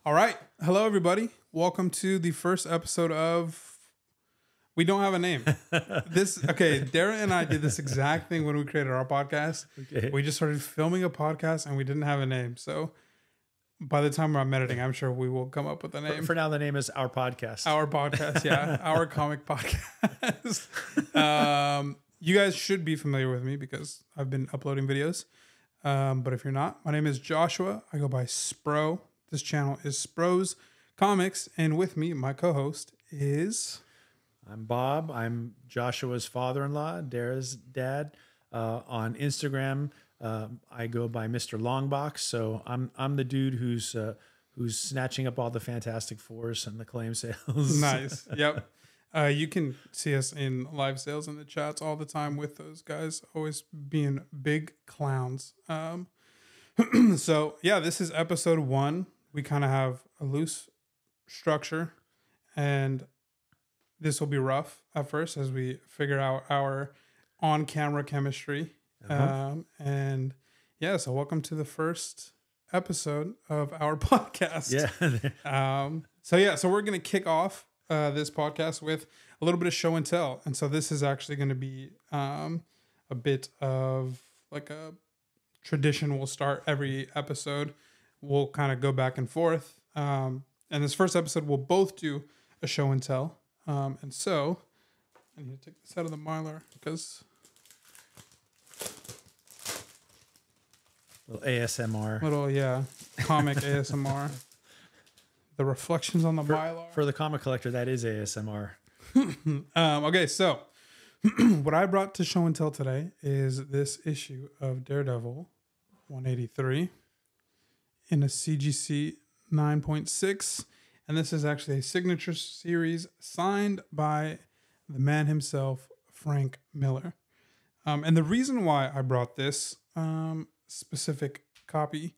All right. Hello, everybody. Welcome to the first episode of We Don't Have a Name. Dara and I did this exact thing when we created our podcast. Okay. We just started filming a podcast and we didn't have a name. So by the time I'm editing, I'm sure we will come up with a name. For now, the name is Our Podcast. Our podcast, yeah. Our comic podcast. You guys should be familiar with me because I've been uploading videos. But if you're not, my name is Joshua. I go by Spro. This channel is Spro's Comics. And with me, my co-host is... I'm Bob. I'm Joshua's father-in-law, Dara's dad. On Instagram, I go by Mr. Longbox. So I'm the dude who's snatching up all the Fantastic Fours and the claim sales. Nice. Yep. You can see us in live sales in the chats all the time with those guys, always being big clowns. So yeah, this is episode 1. We kind of have a loose structure, and this will be rough at first as we figure out our on-camera chemistry. And yeah, so welcome to the first episode of our podcast. Yeah. So we're going to kick off this podcast with a little bit of show and tell. And so this is actually going to be a bit of like a tradition. We'll start every episode. We'll kind of go back and forth. And this first episode, we'll both do a show and tell. And so I need to take this out of the Mylar because... Little ASMR. Comic ASMR. The reflections on the Mylar. For the comic collector, that is ASMR. Okay, so what I brought to show and tell today is this issue of Daredevil 183 in a CGC 9.6. And this is actually a signature series signed by the man himself, Frank Miller. And the reason why I brought this specific copy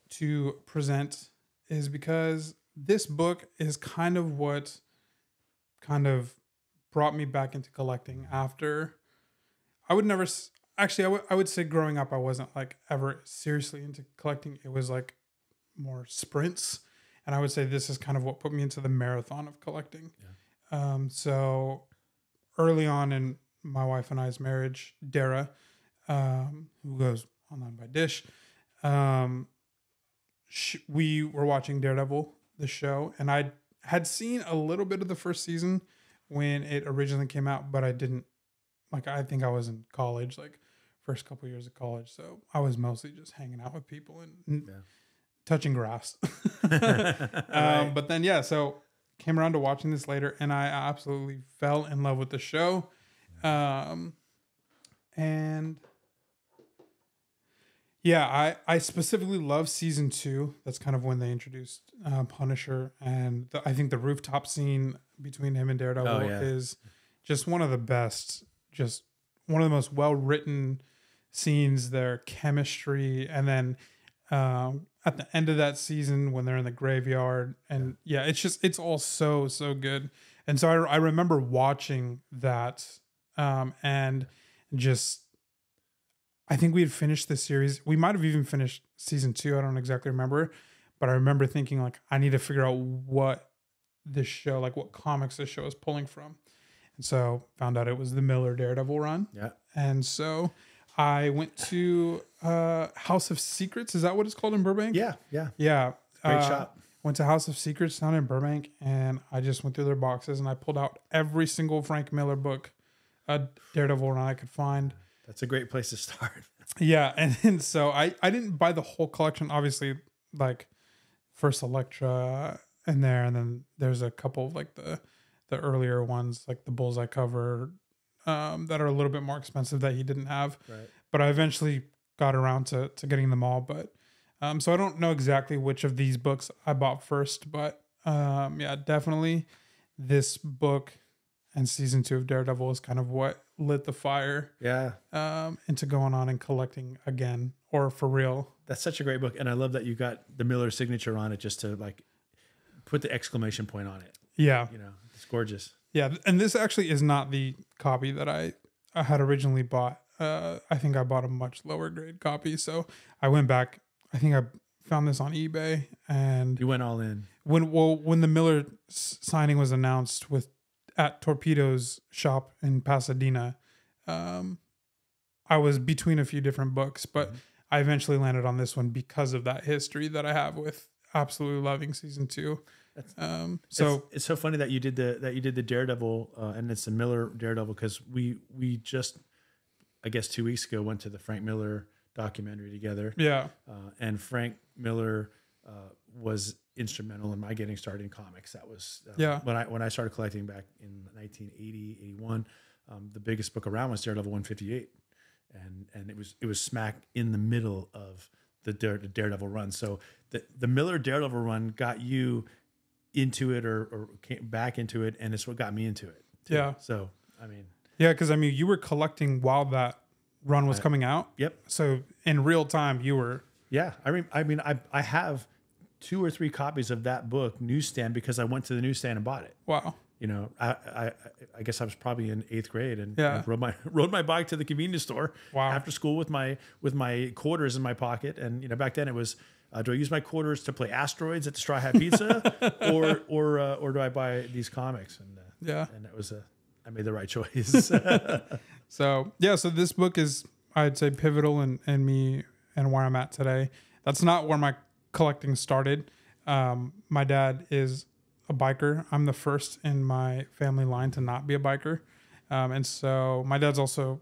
to present is because this book is kind of what kind of brought me back into collecting after. I would say growing up, I wasn't like ever seriously into collecting. It was like more sprints. And I would say this is kind of what put me into the marathon of collecting. Yeah. So early on in my wife and I's marriage, Dara, who goes online by Dish, we were watching Daredevil, the show, and I had seen a little bit of the first season when it originally came out, but I didn't, I think I was in college, first couple years of college. So I was mostly just hanging out with people and touching grass. Right. But then, so came around to watching this later, and I absolutely fell in love with the show. And yeah, I specifically love season 2. That's kind of when they introduced Punisher. And I think the rooftop scene between him and Daredevil is just one of the best, just one of the most well-written scenes, their chemistry. And then at the end of that season when they're in the graveyard, and it's all so good. And so I remember watching that, and just, I think we had finished the series. We might have even finished season 2. I don't exactly remember, but I remember thinking I need to figure out what this show, what comics this show is pulling from. And so found out it was the Miller Daredevil run. Yeah. And so I went to House of Secrets. Is that what it's called in Burbank? Yeah. Great shop. Went to House of Secrets down in Burbank, and I just went through their boxes and I pulled out every single Frank Miller book, Daredevil run I could find. That's a great place to start. Yeah, and so I didn't buy the whole collection. Obviously, first Elektra in there, and then there's a couple of the earlier ones, like the Bullseye cover, that are a little bit more expensive that he didn't have. Right. But I eventually got around to getting them all. But so I don't know exactly which of these books I bought first, but definitely this book and season 2 of Daredevil is kind of what lit the fire into going on and collecting again, or for real. That's such a great book. And I love that you got the Miller signature on it just to put the exclamation point on it. Yeah. It's gorgeous. Yeah. And this actually is not the copy that I had originally bought. I think I bought a much lower grade copy. So I went back. I think I found this on eBay, and You went all in. when the Miller signing was announced at Torpedo's shop in Pasadena, I was between a few different books, but I eventually landed on this one because of that history that I have with absolutely loving season 2. So it's so funny that you did the Daredevil, and it's the Miller Daredevil, because we just, I guess 2 weeks ago, went to the Frank Miller documentary together. Yeah. And Frank Miller was instrumental in my getting started in comics. That was when I started collecting back in 1980, 81. The biggest book around was Daredevil 158, and it was smack in the middle of the Daredevil run. So the Miller Daredevil run got you into it or came back into it, and it's what got me into it too. Yeah. So I mean, yeah, because I mean, you were collecting while that run was coming out. Yep. So in real time, you were. Yeah, I have 2 or 3 copies of that book newsstand because I went to the newsstand and bought it. Wow. You know, I guess I was probably in 8th grade and Yeah. rode my bike to the convenience store Wow. after school with my quarters in my pocket. And you know, back then it was, do I use my quarters to play Asteroids at the Straw Hat Pizza, or do I buy these comics? And and that was I made the right choice. So this book is, I'd say, pivotal in me and where I'm at today. That's not where my collecting started. My dad is a biker. I'm the first in my family line to not be a biker. And so my dad's also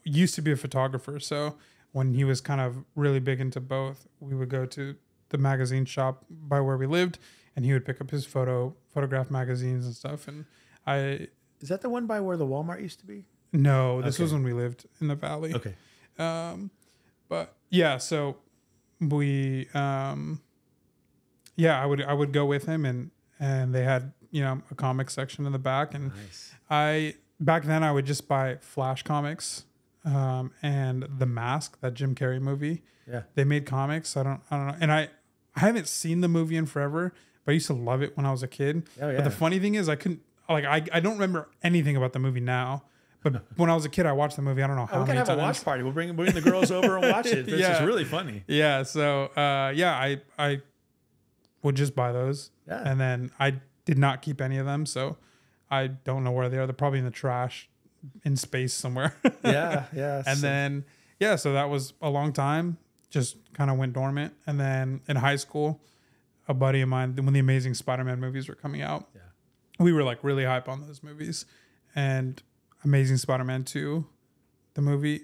used to be a photographer. So when he was kind of really big into both, we would go to the magazine shop by where we lived, and he would pick up his photograph magazines and stuff. And Is that the one by where the Walmart used to be? No, this was when we lived in the valley. Okay. But yeah, so we, I would go with him, and they had, you know, a comic section in the back, and nice. Back then I would just buy Flash comics, and The Mask, that Jim Carrey movie. Yeah. They made comics. I don't know. And I haven't seen the movie in forever, but I used to love it when I was a kid. Oh, yeah. But the funny thing is I don't remember anything about the movie now. But when I was a kid, I watched the movie. I don't know how many times. We can have a watch party. We'll bring the girls over and watch it. This is really funny. Yeah. So, I would just buy those. Yeah. And then I did not keep any of them. So I don't know where they are. They're probably in the trash in space somewhere. Yeah. And then, so that was a long time. Just kind of went dormant. And then in high school, a buddy of mine, when the Amazing Spider-Man movies were coming out, we were like really hype on those movies. And Amazing Spider-Man 2, the movie,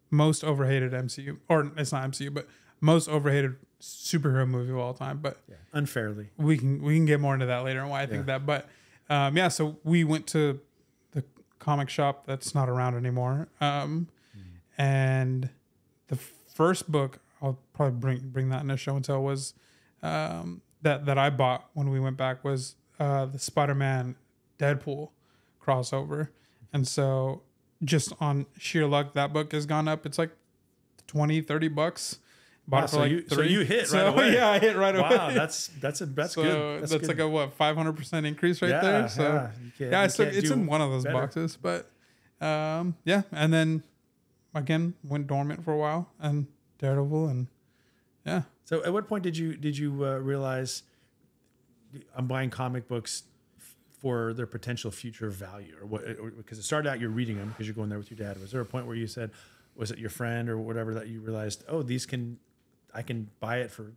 most overhated MCU, or it's not MCU, but most overhated superhero movie of all time. But unfairly, we can get more into that later and why I think that. But so we went to the comic shop that's not around anymore, and the first book, I'll probably bring that in a show and tell, was that I bought when we went back, was the Spider-Man Deadpool crossover. And so just on sheer luck, that book has gone up. It's like $20-$30. Bought it for like $3. So you hit right away. Yeah, I hit right away. Wow, that's good. That's like good. a 500% increase right there. So it's in one of those boxes. But and then again went dormant for a while, and Daredevil, and So at what point did you realize I'm buying comic books for their potential future value, or what? Because it started out you're reading them because you're going there with your dad. Was there a point where you said, was it your friend or whatever, that you realized, oh, I can buy it for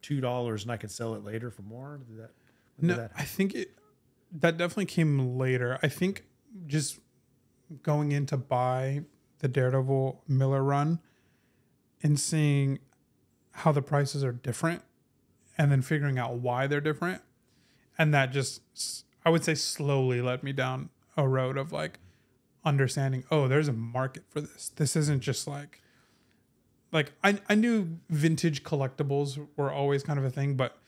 $2 and I can sell it later for more? I think that definitely came later. I think just going in to buy the Daredevil Miller run and seeing how the prices are different, and then figuring out why they're different, and that just, I would say, slowly led me down a road of like understanding, oh, there's a market for this. This isn't just like I knew vintage collectibles were always kind of a thing, but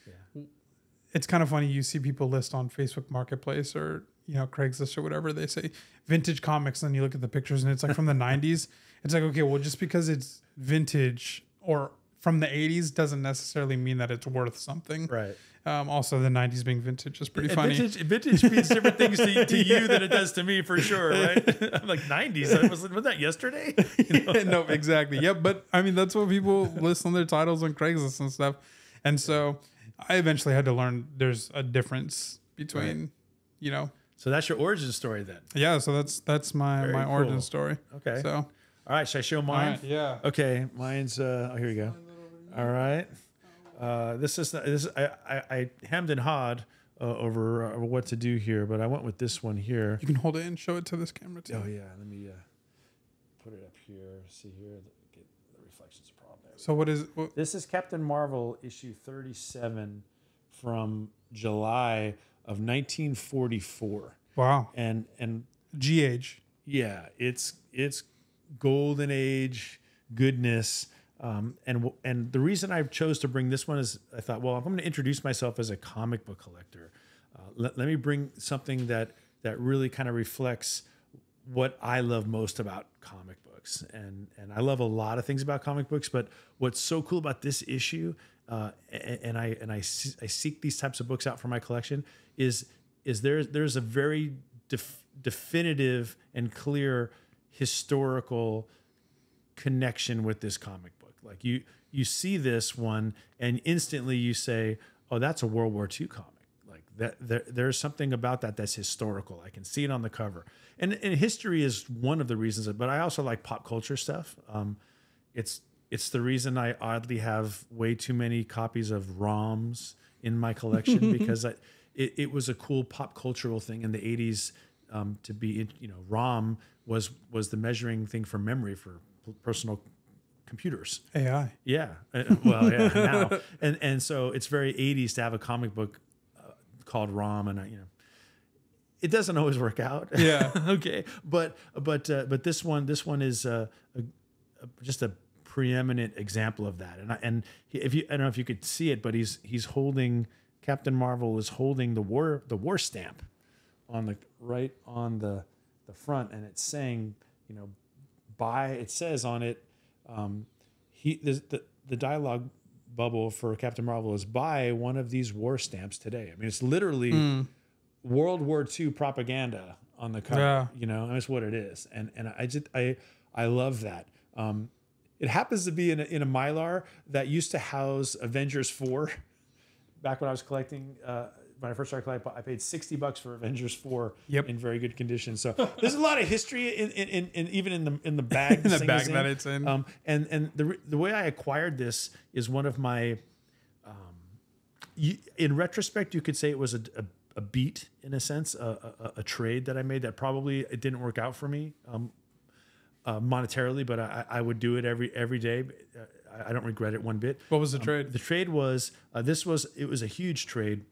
it's kind of funny. You see people list on Facebook Marketplace or, you know, Craigslist or whatever, they say vintage comics, and you look at the pictures and it's like from the 90s. It's like, okay, well, just because it's vintage or from the 80s doesn't necessarily mean that it's worth something. Right. Also, the 90s being vintage is pretty funny. Vintage means different things to you than it does to me, for sure, right? I'm like, 90s? Was that yesterday? You know? No, exactly. Yep. But I mean, that's what people list on their titles on Craigslist and stuff. And so I eventually had to learn there's a difference between, you know. So that's your origin story then. Yeah, so that's my Very origin cool. story. Okay. So, All right. Should I show mine? all right, yeah. Okay. Mine's. Oh, here we go. All right. I hemmed and hawed over what to do here, but I went with this one here. You can hold it and show it to this camera too. Oh yeah. Let me put it up here. See here. Get the reflections problem. There. So what is This is Captain Marvel issue 37 from July of 1944. wow. And GH. yeah, it's golden age goodness. And the reason I chose to bring this one is I thought, well, if I'm going to introduce myself as a comic book collector, let me bring something that really kind of reflects what I love most about comic books. And I love a lot of things about comic books, but what's so cool about this issue, and I seek these types of books out for my collection, is there's a very definitive and clear historical connection with this comic book. Like you see this one and instantly you say, oh, that's a World War II comic. Like there's something about that's historical. I can see it on the cover. And history is one of the reasons, but I also like pop culture stuff. It's the reason I oddly have way too many copies of ROMs in my collection because it was a cool pop cultural thing in the 80s to be, ROM was the measuring thing for memory for personal computers. AI. Yeah. Well, yeah, now. And so it's very 80s to have a comic book called ROM, and it doesn't always work out. Yeah. Okay. But this one is just a preeminent example of that. And I don't know if you could see it, but he's holding, Captain Marvel is holding the war stamp on the right on the front, and it's saying, it says on it, the dialogue bubble for Captain Marvel is buy one of these war stamps today. I mean, it's literally World War II propaganda on the cover. Yeah. That's what it is. And I love that. It happens to be in a Mylar that used to house Avengers 4. Back when I was collecting, when I first started collecting, I paid $60 for Avengers 4 in very good condition. So there's a lot of history in even in the bag. In the bag that it's in. And the way I acquired this is one of my. In retrospect, you could say it was a beat in a sense, a trade that I made that probably it didn't work out for me monetarily, but I would do it every day. I don't regret it one bit. What was the trade? The trade was it was a huge trade.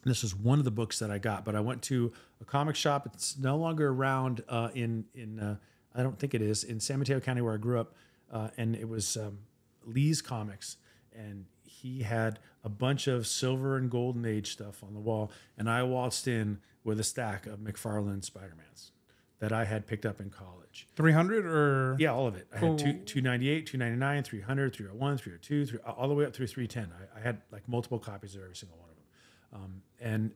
This was one of the books that I got, but I went to a comic shop. It's no longer around in I don't think it is, in San Mateo County where I grew up, and it was Lee's Comics, and he had a bunch of silver and golden age stuff on the wall, and I waltzed in with a stack of McFarlane Spider-Mans that I had picked up in college. 300 or? Yeah, all of it. I had 298, 299, 300, 301, 302, all the way up through 310. I had like multiple copies of every single one of them.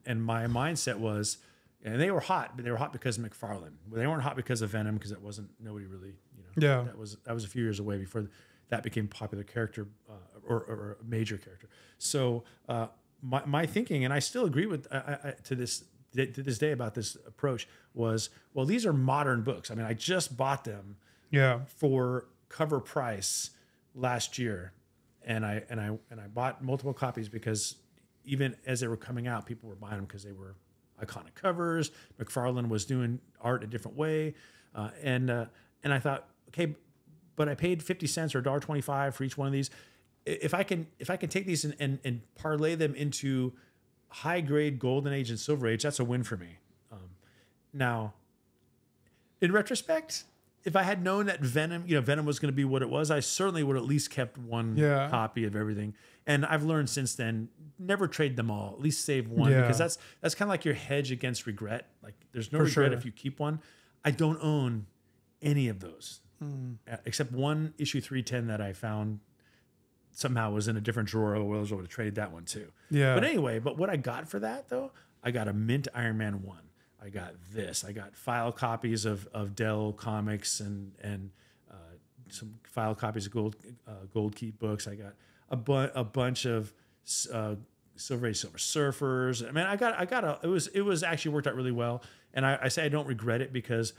And my mindset was, and they were hot, but they were hot because of McFarlane. They weren't hot because of Venom, because nobody really, Yeah. That was a few years away before that became a popular character or a major character. So my thinking, and I still agree with to this day about this approach, was, well, these are modern books. I mean, I just bought them for cover price last year, and I bought multiple copies because even as they were coming out, people were buying them because they were iconic covers. McFarlane was doing art a different way, and I thought, okay, but I paid 50 cents or $1.25 for each one of these. If I can take these and parlay them into high grade Golden Age and Silver Age, that's a win for me. Now, in retrospect, if I had known that Venom was going to be what it was, I certainly would have at least kept one copy of everything. And I've learned since then, never trade them all. At least save one, because that's kind of like your hedge against regret. Like, there's no regret if you keep one. I don't own any of those except one issue 310 that I found somehow was in a different drawer. Otherwise, I would have traded that one too. Yeah. But anyway, what I got for that though, I got a mint Iron Man 1. I got this. I got file copies of Dell Comics and some file copies of Gold Key books. I got a bunch of Silver Age Silver Surfers. I mean, it was actually worked out really well. And I say I don't regret it because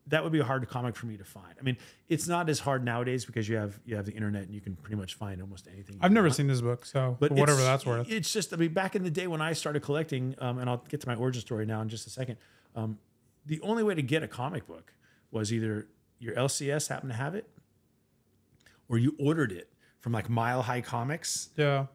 that would be a hard comic for me to find. I mean, it's not as hard nowadays because you have the internet and you can pretty much find almost anything. I've never seen this book, so but whatever that's worth. It's just, I mean, back in the day when I started collecting, and I'll get to my origin story now in just a second. The only way to get a comic book was either your LCS happened to have it, or you ordered it from like Mile High Comics. Yeah.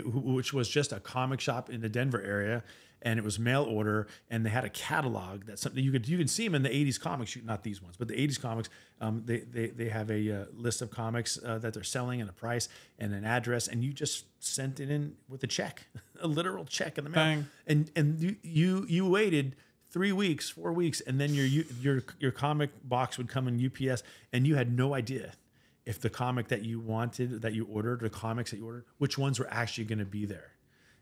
Which was just a comic shop in the Denver area, and it was mail order, and they had a catalog that's something you can see them in the 80s comics, not these ones, but the 80s comics. They have a list of comics that they're selling and a price and an address, and you just sent it in with a check, a literal check in the mail. Dang. And you waited 3 weeks, 4 weeks, and then your comic box would come in UPS, and you had no idea if the comic that you wanted, that you ordered, the comics that you ordered, which ones were actually going to be there.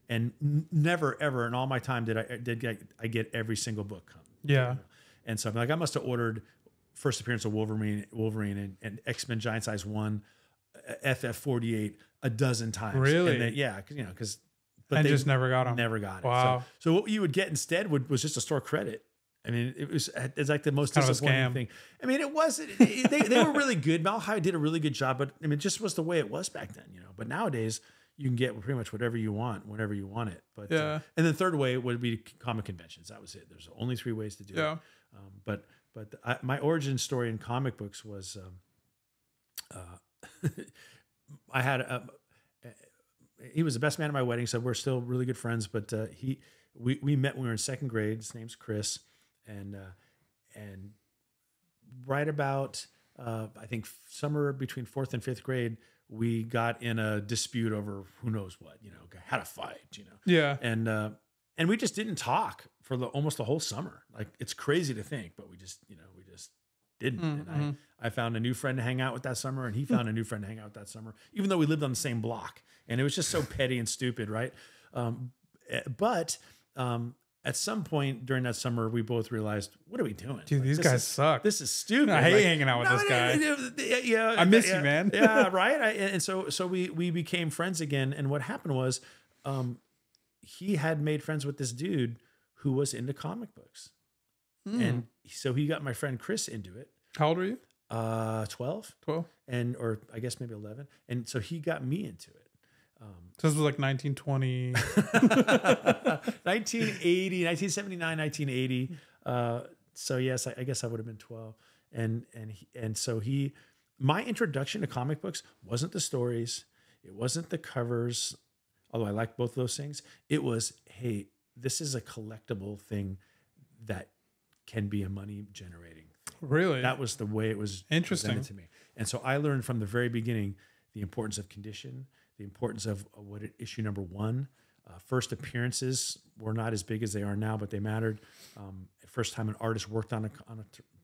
And never, ever in all my time did I get every single book come. Yeah. And so I'm like, I must have ordered first appearance of Wolverine and X-Men Giant Size 1, FF48 a dozen times. Really? And then, yeah, because But they just never got them. Never got it. Wow. So what you would get instead was just a store credit. I mean, it's like the most disappointing thing. I mean, it wasn't. They were really good. Mile High did a really good job, but I mean, it just was the way it was back then, But nowadays, you can get pretty much whatever you want, whenever you want it. But yeah. And the third way would be comic conventions. That was it. There's only 3 ways to do it. But my origin story in comic books was, I had he was the best man at my wedding, so we're still really good friends. But we met when we were in 2nd grade. His name's Chris. And right about I think somewhere between 4th and 5th grade, we got in a dispute over who knows what, had a fight, Yeah. And we just didn't talk for almost the whole summer. Like, it's crazy to think, but we just didn't. Mm-hmm. And I found a new friend to hang out with that summer, and he found a new friend to hang out with that summer, even though we lived on the same block. And it was just so petty and stupid, right? But at some point during that summer, we both realized, what are we doing? Dude, these guys suck. This is stupid. I hate hanging out with this guy. Yeah, I miss you, man. Yeah, right. And so we became friends again. And what happened was, he had made friends with this dude who was into comic books, and so he got my friend Chris into it. How old are you? 12. 12. Or I guess maybe 11. And so he got me into it. So this was like 1920. 1980, 1979, 1980. So yes, I guess I would have been 12. And so my introduction to comic books wasn't the stories. It wasn't the covers, although I liked both of those things. It was, hey, this is a collectible thing that can be a money generating thing. Really? That was the way it was interesting to me. And so I learned from the very beginning the importance of condition, the importance of issue number 1. First appearances were not as big as they are now, but they mattered. First time an artist worked on a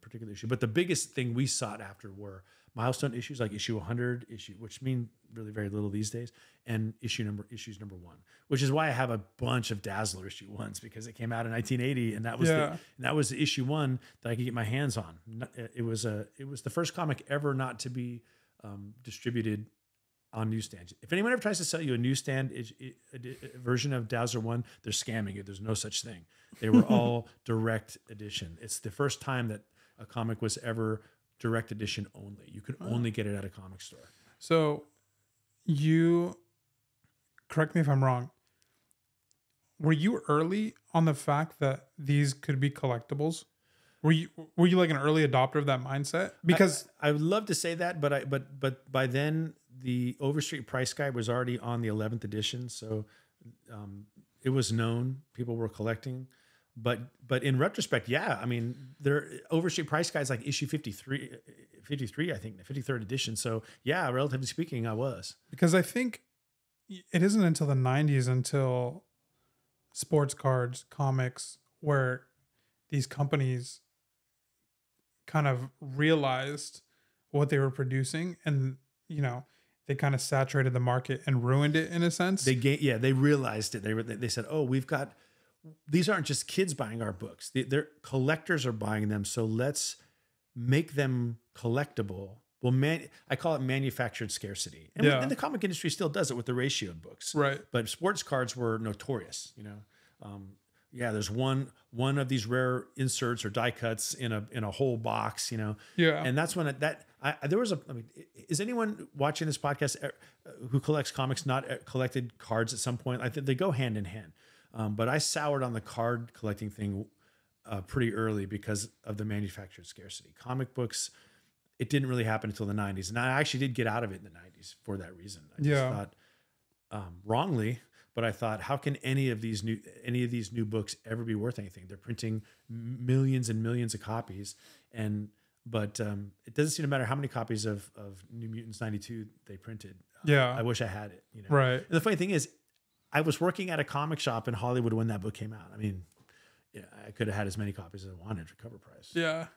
particular issue. But the biggest thing we sought after were milestone issues, like issue 100, which mean really very little these days, and issues number 1, which is why I have a bunch of Dazzler issue 1s, because it came out in 1980, and that was the issue 1 that I could get my hands on. It was the first comic ever not to be distributed on newsstands. If anyone ever tries to sell you a newsstand version of Dazzler 1, they're scamming you. There's no such thing. They were all direct edition. It's the first time that a comic was ever direct edition only. You could only get it at a comic store. So correct me if I'm wrong, were you early on the fact that these could be collectibles? Were you like an early adopter of that mindset? Because I would love to say that, but by then the Overstreet Price Guide was already on the 11th edition, so it was known people were collecting. But in retrospect, yeah, I mean, Overstreet Price Guides like issue 53, I think, the 53rd edition. So yeah, relatively speaking, I was. Because I think it isn't until the 90s until sports cards, comics, where these companies kind of realized what they were producing, and they kind of saturated the market and ruined it in a sense. They realized it. They said, oh, these aren't just kids buying our books. They're collectors are buying them. So let's make them collectible well, I call it manufactured scarcity. And, and the comic industry still does it with the ratioed books. Right. But sports cards were notorious, you know. There's one of these rare inserts or die cuts in a whole box, you know. Yeah. And that's when is anyone watching this podcast who collects comics not collected cards at some point? I think they go hand in hand. But I soured on the card collecting thing pretty early because of the manufactured scarcity. Comic books, it didn't really happen until the 90s. And I actually did get out of it in the 90s for that reason. I just thought, wrongly, but I thought, how can any of these new books ever be worth anything? They're printing millions and millions of copies. But it doesn't seem to matter how many copies of New Mutants 92 they printed. I wish I had it, you know? Right. And the funny thing is, I was working at a comic shop in Hollywood when that book came out. I mean, I could have had as many copies as I wanted for cover price. Yeah.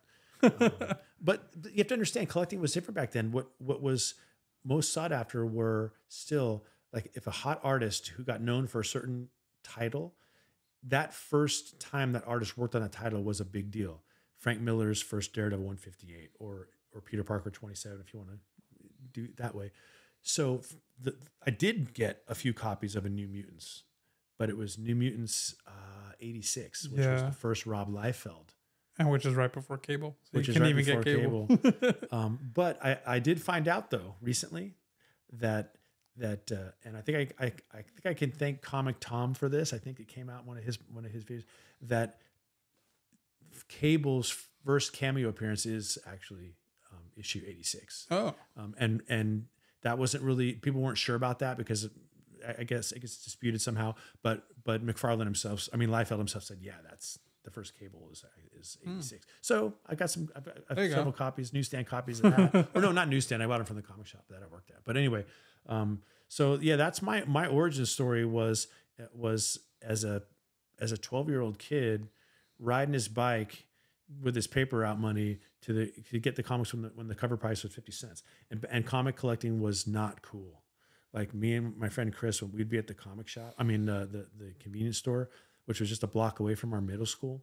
But you have to understand, collecting was different back then. What was most sought after were still, like, if a hot artist who got known for a certain title, that first time that artist worked on a title was a big deal. Frank Miller's first Daredevil 158 or Peter Parker 27, if you want to do it that way. So I did get a few copies of a New Mutants, but it was New Mutants 86, which was the first Rob Liefeld. And which is right before cable. So which you is couldn't right even before get cable. But I did find out, though, recently that and I think I can thank Comic Tom for this. I think it came out in one of his videos that Cable's first cameo appearance is actually issue 86. Oh. And that wasn't really, people weren't sure about that because I guess it gets disputed somehow. But McFarlane himself, Liefeld himself said, yeah, that's the first Cable is 86. So I got several copies, newsstand copies of that. Or no, not newsstand. I bought them from the comic shop that I worked at. But anyway, so yeah, that's my origin story was as a 12-year-old kid riding his bike with his paper route money to get the comics when the cover price was 50 cents. And comic collecting was not cool. Like me and my friend Chris, when we'd be at the comic shop, the convenience store, which was just a block away from our middle school.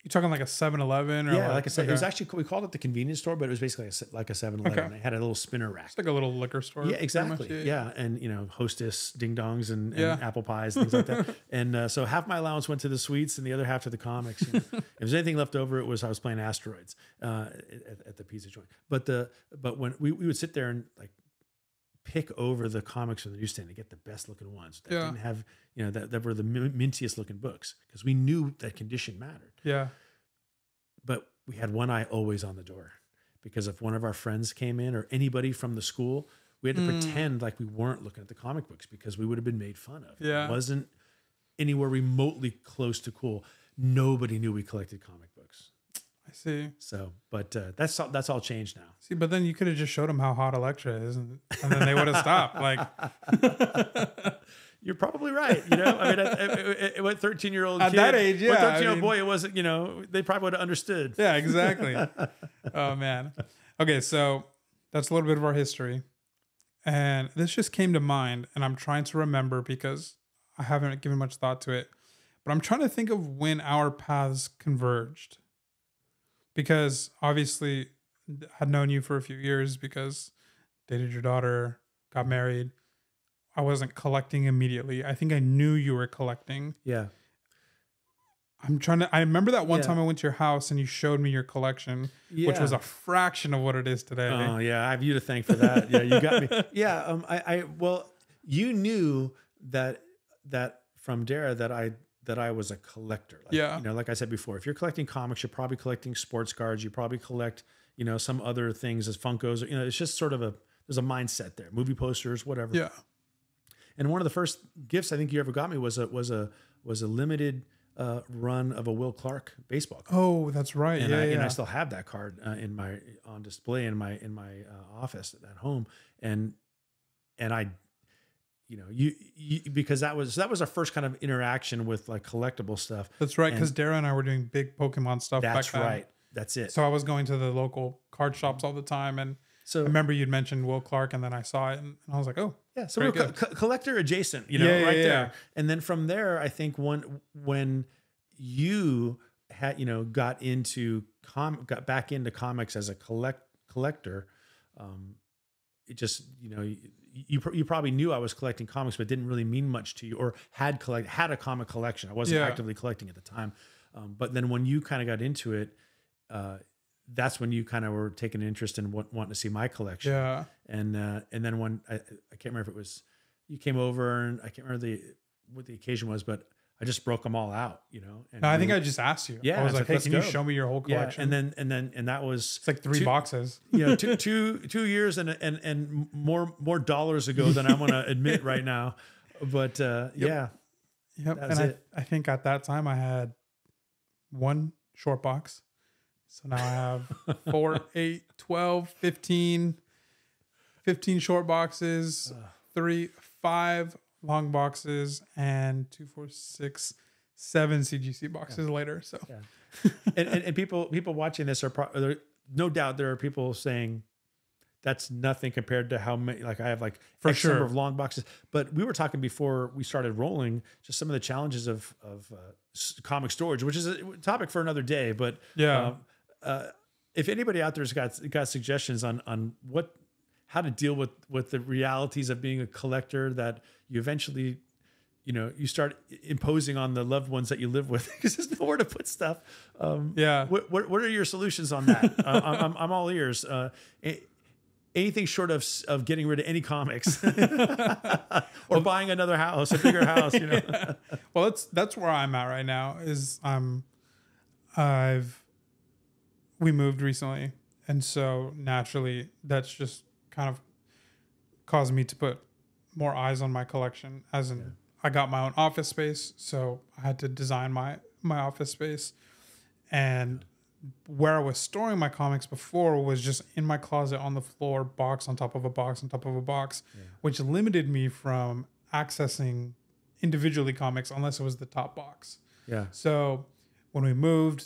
You talking like a 7-Eleven? Or like I said, it was actually, we called it the convenience store, but it was basically like a 7-Eleven. Okay. It had a little spinner rack. It's like a little liquor store. Yeah, exactly. Yeah. And, Hostess, ding dongs, and apple pies, things like that. And so half my allowance went to the sweets and the other half to the comics. If there's anything left over, I was playing Asteroids at the pizza joint. But when we would sit there and like pick over the comics from the newsstand to get the best looking ones that didn't have, that were the mintiest looking books, because we knew that condition mattered. Yeah. But we had one eye always on the door, because if one of our friends came in or anybody from the school, we had to pretend like we weren't looking at the comic books because we would have been made fun of. Yeah. It wasn't anywhere remotely close to cool. Nobody knew we collected comic books. I see. So, but that's all changed now. See, but then you could have just showed them how hot Elektra is, and then they would have stopped. Like, you're probably right. What 13-year-old at kid, that age, yeah, 13-year-old boy, it wasn't. They probably would have understood. Yeah, exactly. Oh man. Okay, so that's a little bit of our history, and this just came to mind, and I'm trying to remember because I haven't given much thought to it, but I'm trying to think of when our paths converged. Because obviously I'd known you for a few years because dated your daughter, got married. I wasn't collecting immediately. I think I knew you were collecting. Yeah. I remember that one time I went to your house and you showed me your collection, which was a fraction of what it is today. Oh yeah. I have you to thank for that. Yeah. You got me. Yeah. Well, you knew that from Dara that I was a collector. Like I said before, if you're collecting comics, you're probably collecting sports cards. You probably collect, some other things as Funkos. It's just sort of there's a mindset there. Movie posters, whatever. Yeah. And one of the first gifts I think you ever got me was a limited run of a Will Clark baseball card. Oh, that's right. And I still have that card on display in my office at home. And I. Because that was our first kind of interaction with like collectible stuff. That's right. Because Dara and I were doing big Pokemon stuff back then. That's right. That's it. So I was going to the local card shops all the time. And so I remember you'd mentioned Will Clark, and then I saw it and I was like, oh, yeah. So we were collector adjacent, there. And then from there, I think when you had, got back into comics as a collector, it just, you probably knew I was collecting comics, but didn't really mean much to you, or had a comic collection. I wasn't actively collecting at the time. But then when you kind of got into it, that's when you kind of were taking an interest in wanting to see my collection. Yeah. And then when I can't remember if it was you came over, and I can't remember what the occasion was, but I just broke them all out, And I think I just asked you. Yeah, I was like, hey, let's can go. you show me your whole collection? Yeah, and that was it's like 3 boxes. 2 years and more dollars ago than I'm gonna admit right now. But yeah. Yep. And I think at that time I had 1 short box. So now I have 4, 8, 12, 15 short boxes, 5 long boxes, and 2, 4, 6, 7 CGC boxes later. So, and people watching this are no doubt there are people saying that's nothing compared to how many. Like I have like for X sure number of long boxes. But we were talking before we started rolling just some of the challenges of comic storage, which is a topic for another day. But if anybody out there's got suggestions on how to deal with the realities of being a collector, that you eventually, you start imposing on the loved ones that you live with because there's nowhere to put stuff. What are your solutions on that? I'm all ears. Anything short of getting rid of any comics or buying another house, a bigger house, Yeah. Well, that's where I'm at right now. Is we moved recently, and so naturally that's just kind of caused me to put more eyes on my collection, as in I got my own office space, so I had to design my office space. And where I was storing my comics before was just in my closet on the floor, box on top of a box on top of a box, which limited me from accessing individually comics unless it was the top box. Yeah. So when we moved,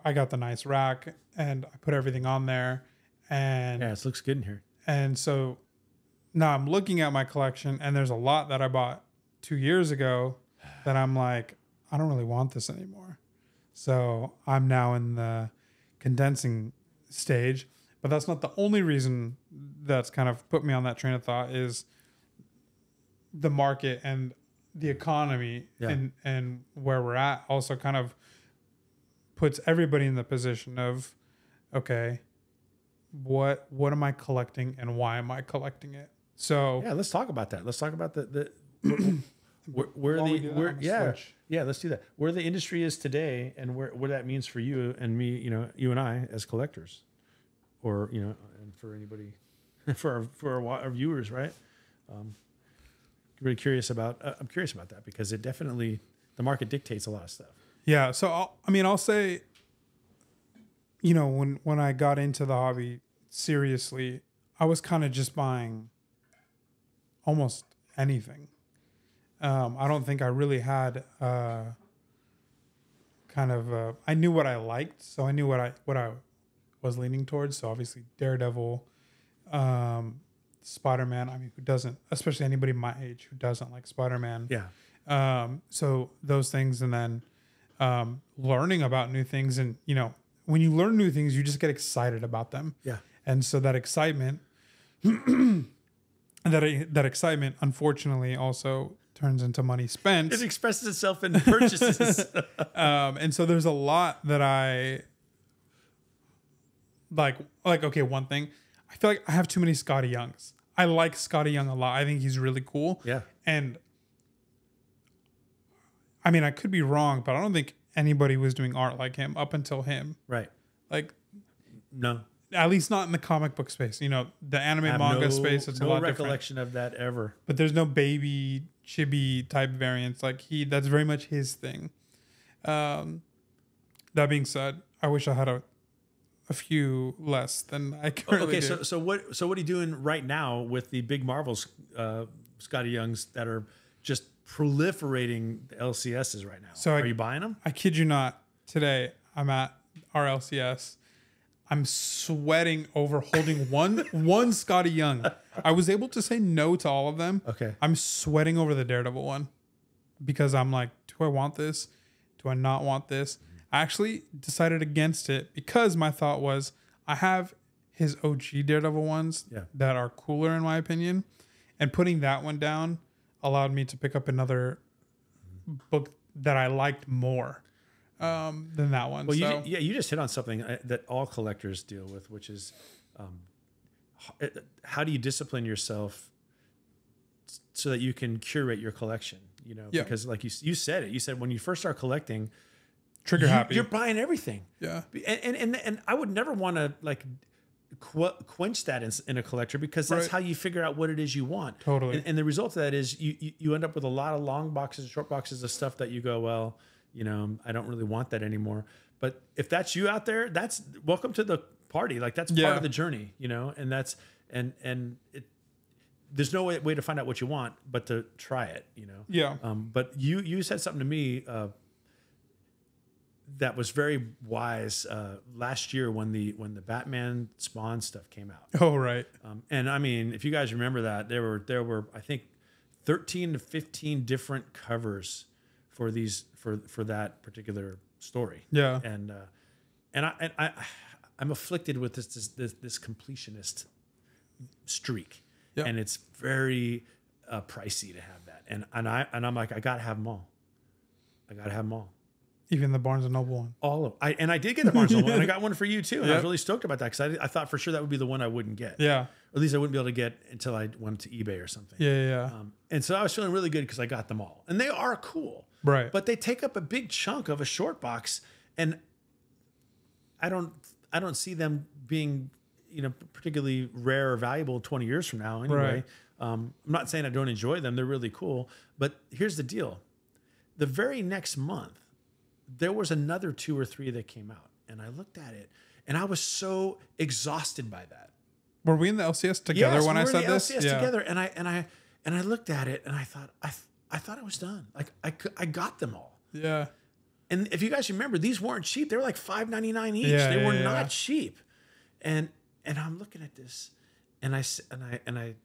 I got the nice rack and I put everything on there. And it looks good in here. And so now I'm looking at my collection, and there's a lot that I bought 2 years ago that I'm like, I don't really want this anymore. So I'm now in the condensing stage, but that's not the only reason that's kind of put me on that train of thought. Is the market and the economy and where we're at also kind of puts everybody in the position of, okay, what am I collecting and why am I collecting it? So let's talk about that. Let's talk about where let's do that. Where the industry is today, and where that means for you and me, you and I as collectors, or and for anybody, for our viewers, right? Really curious about. I'm curious about that because it definitely, the market dictates a lot of stuff. Yeah. So I'll say, when I got into the hobby seriously, I was kind of just buying almost anything. I don't think I really had I knew what I liked, so I knew what I was leaning towards. So obviously Daredevil, Spider-Man. I mean, who doesn't? Especially anybody my age who doesn't like Spider-Man. Yeah. So those things, and then learning about new things, and when you learn new things, you just get excited about them. Yeah. And so that excitement, that excitement, unfortunately, also turns into money spent. It expresses itself in purchases. And so there's a lot that I like. Okay, one thing, I feel like I have too many Scotty Youngs. I like Scotty Young a lot. I think he's really cool. Yeah. And I mean, I could be wrong, but I don't think anybody was doing art like him up until him. Right. Like, no. At least not in the comic book space. The anime manga space, it's a lot different. No recollection of that ever. But there's no baby chibi type variants. Like that's very much his thing. That being said, I wish I had a few less than I currently do. So what are you doing right now with the big Marvels, Scotty Youngs that are just proliferating the LCSs right now? So are you buying them? I kid you not. Today I'm at our LCS. I'm sweating over holding one Scotty Young. I was able to say no to all of them. Okay. I'm sweating over the Daredevil one because I'm like, do I want this? Do I not want this? I actually decided against it because my thought was, I have his OG Daredevil ones that are cooler in my opinion. And putting that one down allowed me to pick up another book that I liked more than that one. Well, so, you just hit on something that all collectors deal with, which is how do you discipline yourself so that you can curate your collection? You know, because like you said it. You said when you first start collecting, trigger happy. You're buying everything. Yeah, and I would never want to like quench that in a collector, because that's how you figure out what it is you want. Totally. And the result of that is you end up with a lot of long boxes, short boxes of stuff that you go, well, you know, I don't really want that anymore. But if that's you out there, that's welcome to the party. Like that's part of the journey, you know, and that's, and it, there's no way to find out what you want, but to try it, you know? Yeah. But you said something to me, that was very wise last year when the Batman Spawn stuff came out. Oh, right. And I mean, if you guys remember that, there were I think 13 to 15 different covers for these for that particular story. Yeah. And I'm afflicted with this completionist streak. Yep. And it's very pricey to have that. And I'm like, I gotta have them all. I gotta have them all. Even the Barnes and Noble one. All of I did get the Barnes and Noble, and I got one for you too. And I was really stoked about that because I thought for sure that would be the one I wouldn't get. Yeah. Or at least I wouldn't be able to get until I went to eBay or something. Yeah. And so I was feeling really good because I got them all, and they are cool. Right. But they take up a big chunk of a short box, and I don't see them being, you know, particularly rare or valuable 20 years from now. Anyway, Right. I'm not saying I don't enjoy them; they're really cool. But here's the deal: the very next month, there was another 2 or 3 that came out, and I looked at it, and I was so exhausted by that. Were we in the LCS together when I said this? LCS together, and I looked at it, and I thought I thought I was done. Like I got them all. Yeah. And if you guys remember, these weren't cheap. They were like $5.99 each. They were not cheap. And I'm looking at this, and I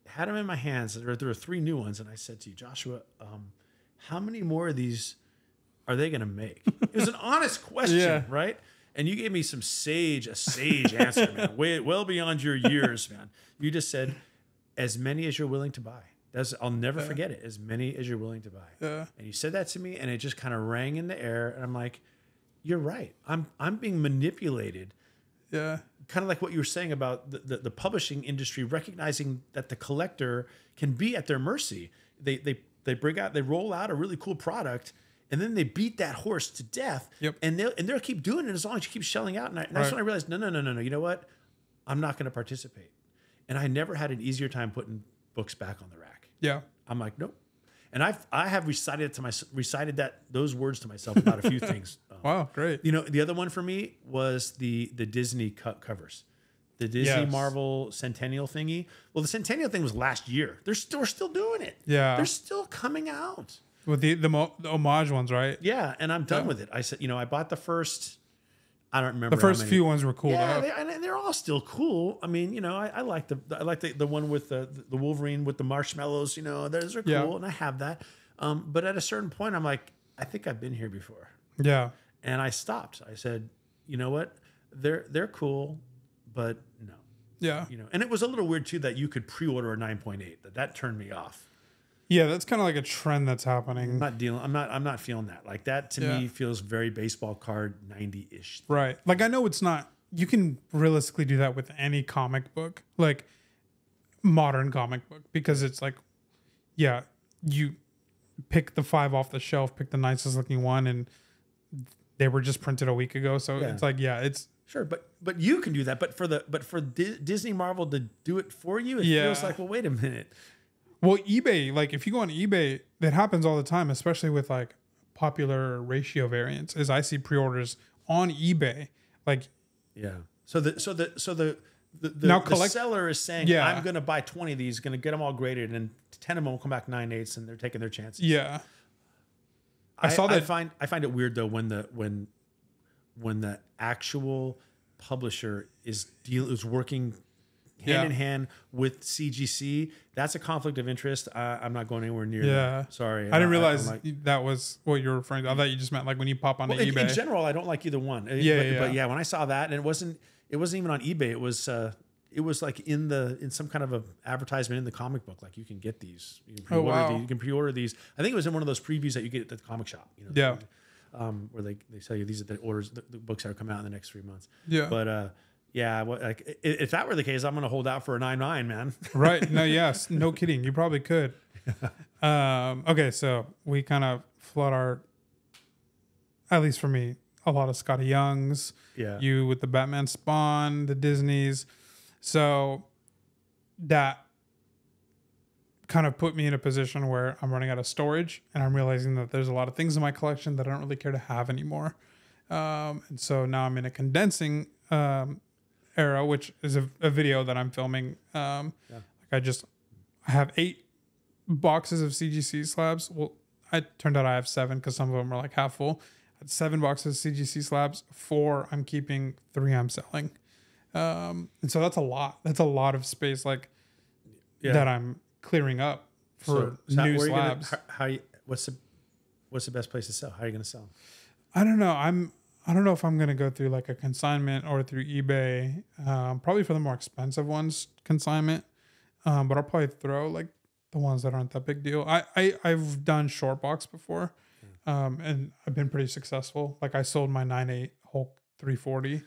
had them in my hands. There were 3 new ones, and I said to you, Joshua, how many more of these are they going to make? It was an honest question, right? And you gave me a sage answer, man. Well beyond your years, man. You just said, as many as you're willing to buy. I'll never forget it. As many as you're willing to buy. Yeah. And you said that to me, and it just kind of rang in the air. And I'm like, you're right. I'm being manipulated. Yeah. Kind of like what you were saying about the publishing industry, recognizing that the collector can be at their mercy. They roll out a really cool product, and then they beat that horse to death. Yep. And they'll keep doing it as long as you keep shelling out. And that's when I realized, no. You know what? I'm not going to participate. And I never had an easier time putting books back on the rack. Yeah. I'm like, nope. And I have recited those words to myself about a few things. Wow, great. You know, the other one for me was the Disney covers. The Disney Marvel Centennial thingy. Well, the Centennial thing was last year. We're still doing it. Yeah. They're still coming out. With the homage ones, right? Yeah, and I'm done with it. I said, I bought the first. I don't remember. The first few ones were cool. Yeah, they're all still cool. I mean, I like the one with the Wolverine with the marshmallows. Those are cool, and I have that. But at a certain point, I'm like, I think I've been here before. Yeah, and I stopped. I said, you know what? They're cool, but no. Yeah, and it was a little weird too that you could pre-order a 9.8. That turned me off. Yeah, that's kind of like a trend that's happening. I'm not feeling that. Like that to me feels very baseball card 90-ish. Right. Like I know it's not. You can realistically do that with any comic book, like modern comic book, because it's like, you pick the 5 off the shelf, pick the nicest looking one, and they were just printed a week ago. So it's like, it's sure, but you can do that. But for Disney Marvel to do it for you, it feels like, well, wait a minute. Well, eBay, like if you go on eBay, that happens all the time, especially with like popular ratio variants. Is I see pre-orders on eBay, like So the seller is saying, I'm going to buy 20 of these, going to get them all graded, and 10 of them will come back 9/8, and they're taking their chances. Yeah, I saw that. I find it weird though when the actual publisher is working hand in hand with CGC. That's a conflict of interest. I'm not going anywhere near that. Sorry. I didn't realize that was what you were referring to. I thought you just meant like when you pop on eBay. In general, I don't like either one. But when I saw that, and it wasn't even on eBay. it was like in some kind of a advertisement in the comic book. Like you can get these, you can Oh, pre-order wow. these. You can pre-order these. I think it was in one of those previews that you get at the comic shop. You know, Yeah. where they tell you these are the orders, the books that are coming out in the next 3 months. Yeah. But yeah, like if that were the case, I'm going to hold out for a 9.9, man. Right. No, yes. No kidding. You probably could. Okay. So we kind of flood our, at least for me, a lot of Scotty Youngs. Yeah. You with the Batman Spawn, the Disneys. So that kind of put me in a position where I'm running out of storage and I'm realizing that there's a lot of things in my collection that I don't really care to have anymore. And so now I'm in a condensing era, which is a video that I'm filming. Like I have 8 boxes of CGC slabs. Well, it turned out I have 7 because some of them are like half full. I had 7 boxes of CGC slabs. 4 I'm keeping. 3 I'm selling. And so that's a lot. That's a lot of space, like that I'm clearing up for new slabs. What's the best place to sell? How are you going to sell? I don't know. I don't know if I'm going to go through like a consignment or through eBay. Probably for the more expensive ones, consignment. But I'll probably throw like the ones that aren't that big deal. I've done short box before, and I've been pretty successful. Like I sold my 9.8 Hulk 340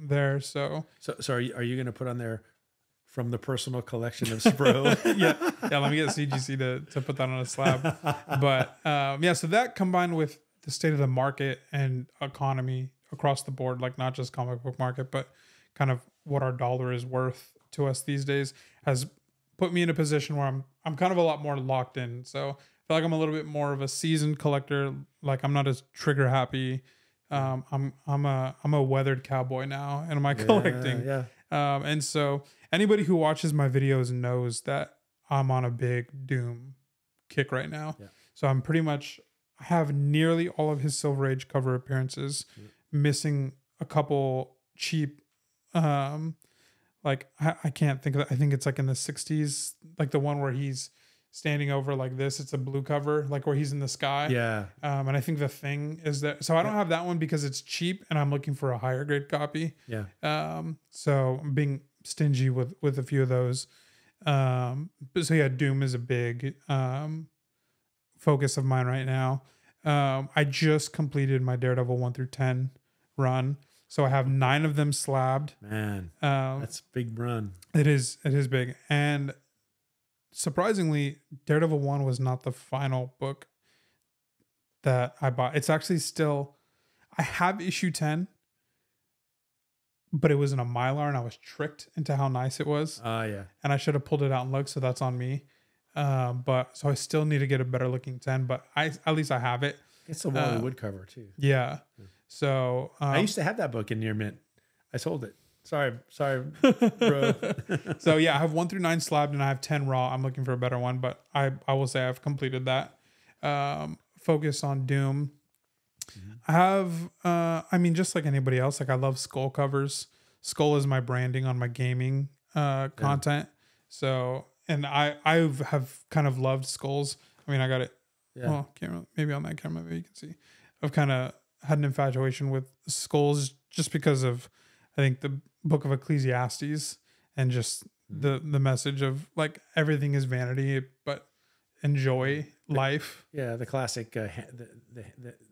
there. So are you going to put on there from the personal collection of Spro? yeah. Let me get CGC to put that on a slab. But yeah, so that combined with the state of the market and economy across the board, like not just comic book market, but kind of what our dollar is worth to us these days, has put me in a position where I'm kind of a lot more locked in. So I feel like I'm a little bit more of a seasoned collector. Like I'm not as trigger happy. I'm a weathered cowboy now, and my collecting. Yeah. And so anybody who watches my videos knows that I'm on a big Doom kick right now. Yeah. So I have nearly all of his Silver Age cover appearances, missing a couple cheap, like I can't think of it. I think it's like in the 60s, like the one where he's standing over like this. It's a blue cover, like where he's in the sky. Yeah. And I think the Thing is that. So I don't have that one because it's cheap and I'm looking for a higher grade copy. Yeah. So I'm being stingy with a few of those. But so yeah, Doom is a big focus of mine right now. I just completed my Daredevil 1 through 10 run. So I have 9 of them slabbed. Man, that's a big run. It is big. And surprisingly, Daredevil 1 was not the final book that I bought. It's actually still, I have issue 10, but it was in a Mylar and I was tricked into how nice it was. Yeah. And I should have pulled it out and looked, so that's on me. But so I still need to get a better looking 10, but at least I have it. It's a Wally Wood cover too. Yeah. So I used to have that book in near mint. I sold it. Sorry, bro. So yeah, I have 1 through 9 slabbed and I have 10 raw. I'm looking for a better one, but I will say I've completed that. Focus on Doom. Mm-hmm. I have, just like anybody else, like I love Skull covers. Skull is my branding on my gaming content. So, and I have kind of loved Skulls. I mean, I got it. Yeah. Well, maybe on that camera, maybe you can see. I've kind of had an infatuation with Skulls just because of, I think, the book of Ecclesiastes and just the message of like everything is vanity, but enjoy life. Yeah, the classic the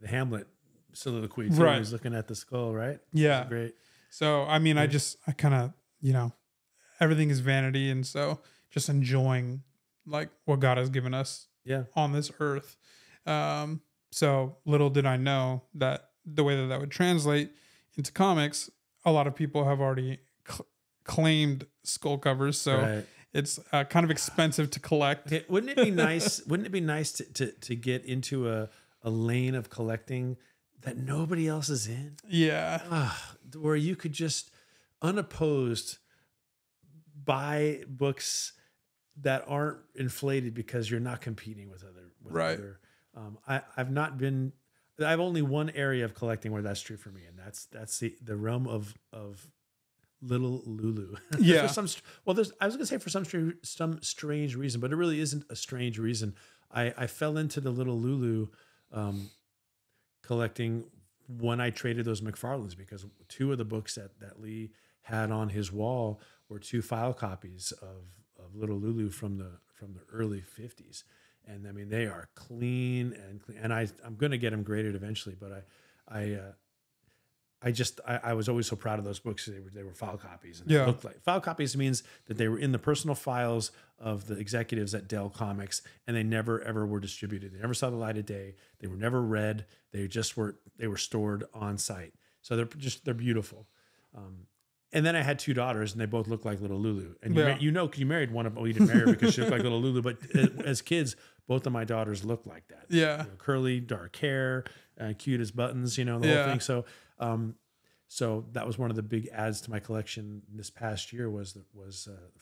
Hamlet soliloquy too. Right. He's looking at the skull, right? Yeah. Great. So I mean, I kind of, everything is vanity, and so just enjoying like what God has given us on this earth. So little did I know that the way that would translate into comics, a lot of people have already claimed skull covers. So it's kind of expensive to collect. Wouldn't it be nice? Wouldn't it be nice to get into a lane of collecting that nobody else is in? Yeah. Where you could just unopposed buy books that aren't inflated because you're not competing with other. I've only one area of collecting where that's true for me, and that's the realm of Little Lulu. Yeah. I was gonna say for some strange reason, but it really isn't a strange reason. I fell into the Little Lulu collecting when I traded those McFarlanes, because 2 of the books that Lee had on his wall were 2 file copies of Little Lulu from the early 50s. And I mean, they are clean and clean. And I'm going to get them graded eventually, but I was always so proud of those books. They were file copies. And Yeah. They looked like file copies means that they were in the personal files of the executives at Dell Comics, and they never ever were distributed. They never saw the light of day. They were never read. They were stored on site. So they're beautiful. And then I had 2 daughters, and they both looked like Little Lulu. And because you married one of them. Well, you didn't marry her because she looked like Little Lulu. But as kids, both of my daughters looked like that. Yeah. Curly, dark hair, cute as buttons. The whole thing. So, so that was one of the big adds to my collection this past year was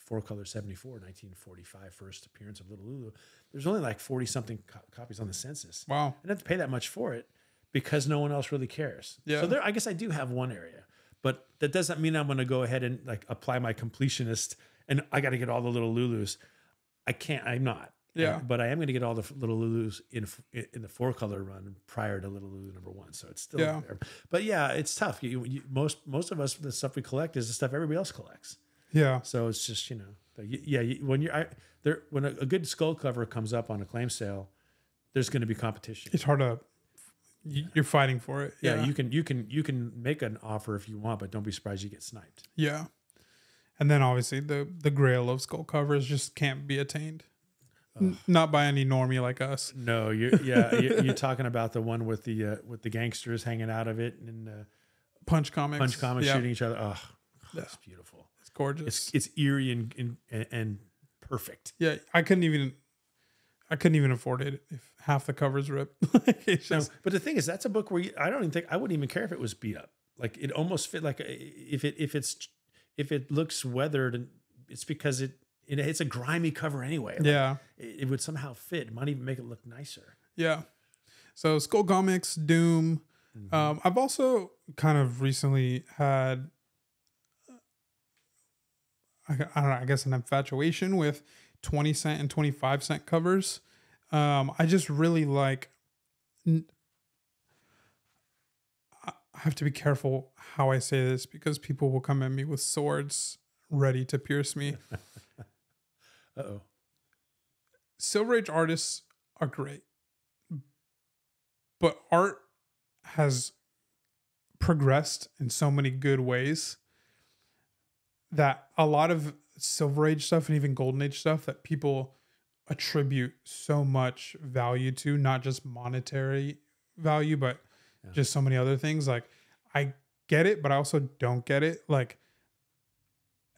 4-Color 74, 1945, first appearance of Little Lulu. There's only like 40 something copies on the census. Wow. I didn't have to pay that much for it because no one else really cares. Yeah. So I guess I do have one area, but that doesn't mean I'm going to go ahead and like apply my completionist and I got to get all the Little Lulus. I can't, I'm not. Yeah. But I am going to get all the Little Lulus in the 4-Color run prior to Little Lulu #1. So it's still there. But yeah, it's tough. Most of us, the stuff we collect is the stuff everybody else collects. Yeah. So it's just, when a good skull cover comes up on a claim sale, there's going to be competition. It's hard to, you're fighting for it. Yeah. You can make an offer if you want, but don't be surprised you get sniped. Yeah. And then obviously the grail of skull covers just can't be attained. Not by any normie like us. No, you're talking about the one with the gangsters hanging out of it and Punch Comics shooting each other. Oh, that's beautiful. It's gorgeous. It's eerie and perfect. Yeah, I couldn't even afford it if half the cover's ripped. But the thing is, that's a book where I wouldn't even care if it was beat up. Like it almost fit like if it looks weathered, and it's because it's a grimy cover anyway. Like, it would somehow fit. It might even make it look nicer. Yeah. So Skull Comics, Doom. Mm-hmm. I've also kind of recently had, I don't know, I guess an infatuation with 20-cent and 25-cent covers. I just really like, I have to be careful how I say this because people will come at me with swords ready to pierce me. Uh-oh. Silver Age artists are great, but art has progressed in so many good ways that a lot of Silver Age stuff and even Golden Age stuff that people attribute so much value to, not just monetary value, but just so many other things. Like, I get it, but I also don't get it. Like,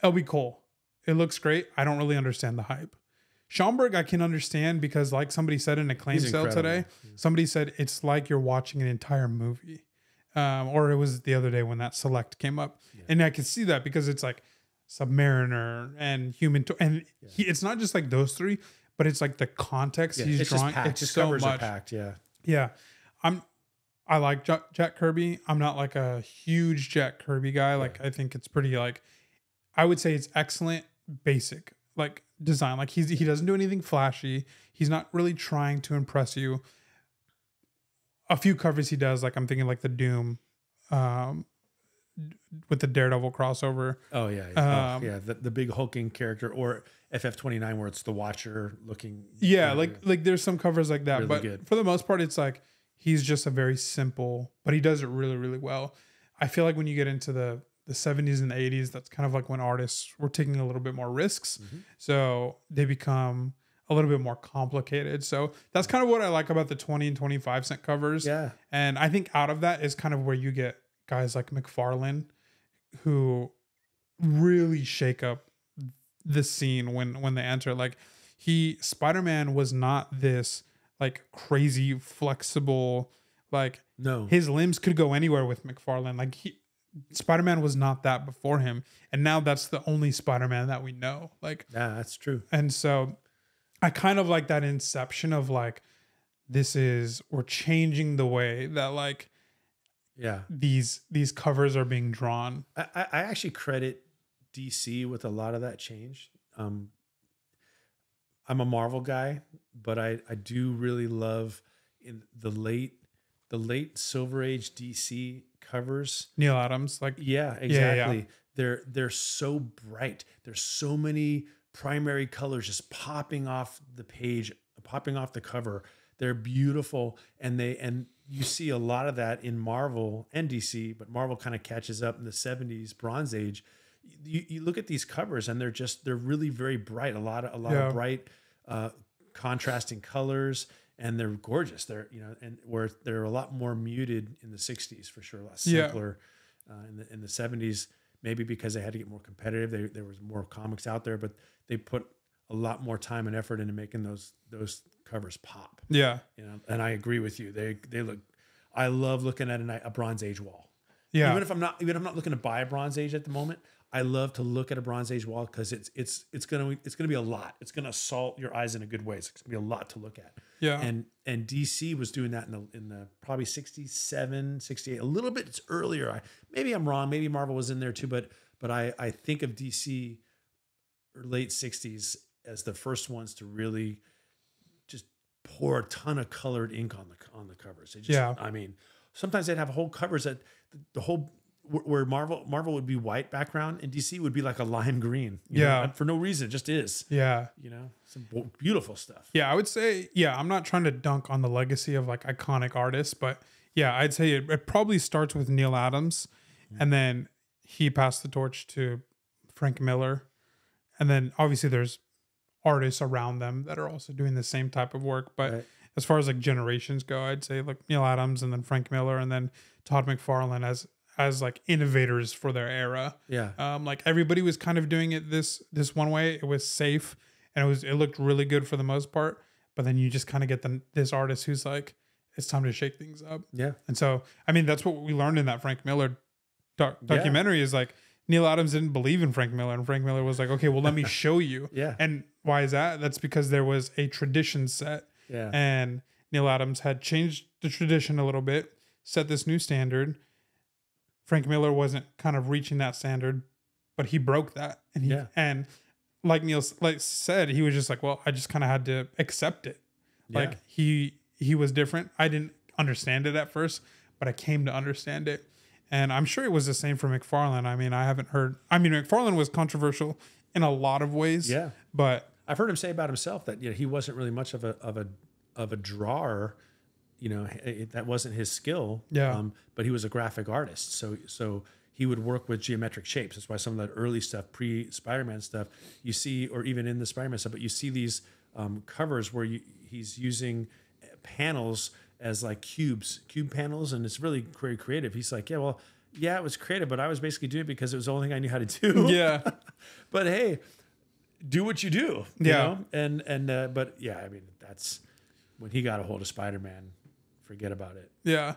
LB Cole, it looks great. I don't really understand the hype. Schomburg, I can understand because, like somebody said in a claim sale today, somebody said it's like you're watching an entire movie. Or it was the other day when that Select came up. Yeah. And I can see that because it's like Submariner and it's not just like those three, but it's like the context he's drawing. It's so much. Are packed, yeah. Yeah. I like Jack Kirby. I'm not like a huge Jack Kirby guy. Like, I think it's pretty like, I would say it's excellent, basic, like design. Like he doesn't do anything flashy. He's not really trying to impress you. A few covers he does, like I'm thinking like the Doom, with the Daredevil crossover. Oh yeah. The big hulking character, or FF29 where it's the Watcher looking. Yeah. Like there's some covers like that, really but good. For the most part, it's like, he's just a very simple, but he does it really, really well. I feel like when you get into the 70s and the 80s, that's kind of like when artists were taking a little bit more risks. Mm-hmm. So they become a little bit more complicated. So that's kind of what I like about the 20 and 25 cent covers. Yeah. And I think out of that is kind of where you get guys like McFarlane who really shake up the scene when they enter. Like Spider-Man was not this like crazy flexible, like no, his limbs could go anywhere with McFarlane. Like Spider-Man was not that before him. And now that's the only Spider-Man that we know. Like, yeah, that's true. And so I kind of like that inception of like, we're changing the way that like, these covers are being drawn. I actually credit DC with a lot of that change. I'm a Marvel guy, but I do really love in the late Silver Age DC covers. Neil Adams, like exactly. they're so bright. There's so many primary colors just popping off the page, popping off the cover. They're beautiful, and you see a lot of that in Marvel and DC, but Marvel kind of catches up in the 70s Bronze Age. You look at these covers, and they're really very bright. A lot of bright, contrasting colors, and they're gorgeous. They're and where they're a lot more muted in the 60s for sure, a lot simpler. In the 70s, maybe because they had to get more competitive. There was more comics out there, but they put a lot more time and effort into making those covers pop. Yeah. And I agree with you. They look. I love looking at a Bronze Age wall. Yeah. Even if I'm not looking to buy a Bronze Age at the moment, I love to look at a Bronze Age wall because it's gonna be a lot. It's gonna assault your eyes in a good way. It's gonna be a lot to look at. Yeah. And DC was doing that in the probably 67, 68, a little bit earlier. Maybe I'm wrong. Maybe Marvel was in there too, but I think of DC late 60s as the first ones to really just pour a ton of colored ink on the covers. I mean, sometimes they'd have whole covers that the whole where Marvel would be white background and DC would be like a lime green. You know, for no reason, it just is. Yeah. Some beautiful stuff. Yeah, I would say, I'm not trying to dunk on the legacy of like iconic artists, but I'd say it probably starts with Neil Adams, and then he passed the torch to Frank Miller. And then obviously there's artists around them that are also doing the same type of work. But as far as like generations go, I'd say like Neil Adams and then Frank Miller and then Todd McFarlane as like innovators for their era. Yeah. Like everybody was kind of doing it this one way. It was safe and it looked really good for the most part. But then you just kind of get this artist who's like, it's time to shake things up. Yeah. And so, I mean, that's what we learned in that Frank Miller documentary is like, Neil Adams didn't believe in Frank Miller, and Frank Miller was like, okay, well, let me show you. Yeah. And why is that? That's because there was a tradition set. Yeah. And Neil Adams had changed the tradition a little bit, set this new standard. Frank Miller wasn't kind of reaching that standard, but he broke that. And and like Neil said, he was just like, well, I just kind of had to accept it. Yeah. Like he was different. I didn't understand it at first, but I came to understand it. And I'm sure it was the same for McFarlane. I mean, McFarlane was controversial in a lot of ways. Yeah. But I've heard him say about himself that he wasn't really much of a drawer. That wasn't his skill. Yeah. But he was a graphic artist. So he would work with geometric shapes. That's why some of that early stuff, pre-Spider-Man stuff, you see, or even in the Spider-Man stuff, but you see these covers where he's using panels as like cube panels, and it's really very creative. He's like, it was creative, but I was basically doing it because it was the only thing I knew how to do. Yeah. But hey, do what you do. You know? But yeah, I mean, that's when he got a hold of Spider-Man, forget about it. Yeah.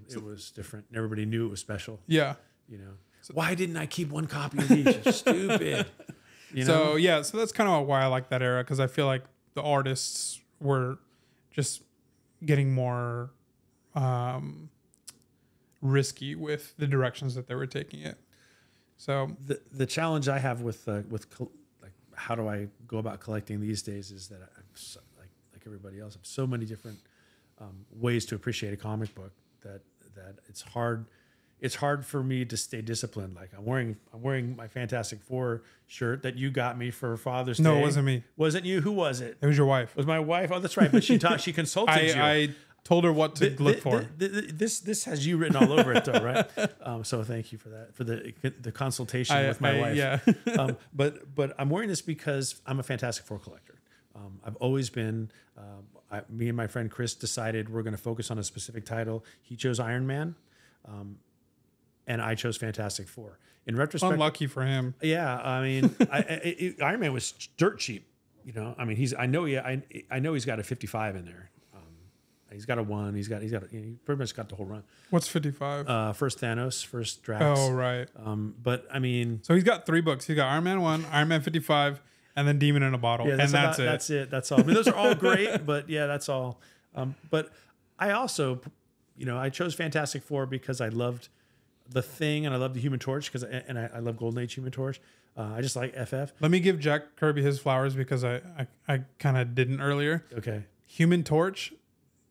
It was different. Everybody knew it was special. Yeah. Why didn't I keep one copy of these? You're stupid. So that's kind of why I like that era, because I feel like the artists were just getting more risky with the directions that they were taking it. So the challenge I have with like how do I go about collecting these days is that I'm so, like everybody else, I have so many different ways to appreciate a comic book that it's hard. It's hard for me to stay disciplined. Like I'm wearing my Fantastic Four shirt that you got me for Father's Day. No, it wasn't me. Wasn't you? Who was it? It was your wife. It was my wife. Oh, that's right. But she consulted you. I told her what to look for. This has you written all over it, though, right? So thank you for that, for the consultation with my wife. Yeah. But I'm wearing this because I'm a Fantastic Four collector. I've always been. Me and my friend Chris decided we're going to focus on a specific title. He chose Iron Man. And I chose Fantastic Four. In retrospect, unlucky for him. Yeah, I mean, Iron Man was dirt cheap. I mean, I know he's got a 55 in there. He's got a 1. He pretty much got the whole run. What's 55? First Thanos, first Drax. Oh, right. But I mean, so he's got 3 books. He's got Iron Man 1, Iron Man 55, and then Demon in a Bottle. Yeah, and that's it. That's it. That's all. I mean, those are all great, but yeah, that's all. But I also, I chose Fantastic Four because I loved the Thing, and I love the Human Torch and I love Golden Age Human Torch. I just like FF. Let me give Jack Kirby his flowers because I kind of didn't earlier. Okay. Human Torch,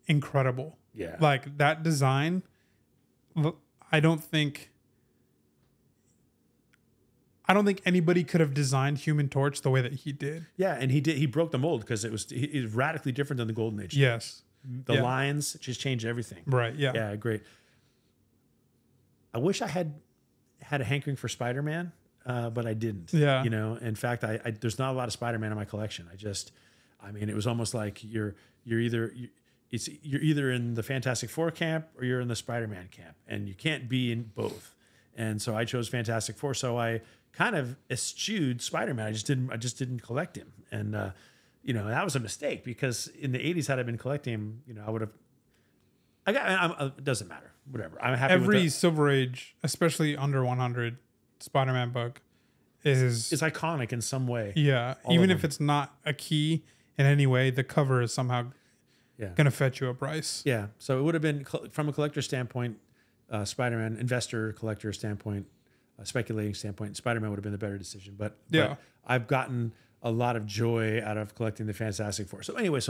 incredible. Yeah. Like that design, I don't think I don't think anybody could have designed Human Torch the way that he did. Yeah, and he broke the mold because it was radically different than the Golden Age. Yes. The lines just changed everything. Right. Yeah. Yeah, great. I wish I had a hankering for Spider-Man, but I didn't. Yeah. You know, in fact, I there's not a lot of Spider-Man in my collection. I mean, it was almost like you're either in the Fantastic Four camp or you're in the Spider-Man camp, and you can't be in both. And so I chose Fantastic Four. So I kind of eschewed Spider-Man. I just didn't collect him. And you know, that was a mistake because in the 80s, had I been collecting him, you know, I would have. It doesn't matter. Whatever. I'm happy. Every Silver Age, especially under 100 Spider-Man book, is iconic in some way. Yeah, even if it's not a key in any way, the cover is somehow gonna fetch you a price. Yeah. So it would have been from a collector standpoint, Spider-Man, investor collector standpoint, speculating standpoint, Spider-Man would have been the better decision. But I've gotten a lot of joy out of collecting the Fantastic Four. So anyway,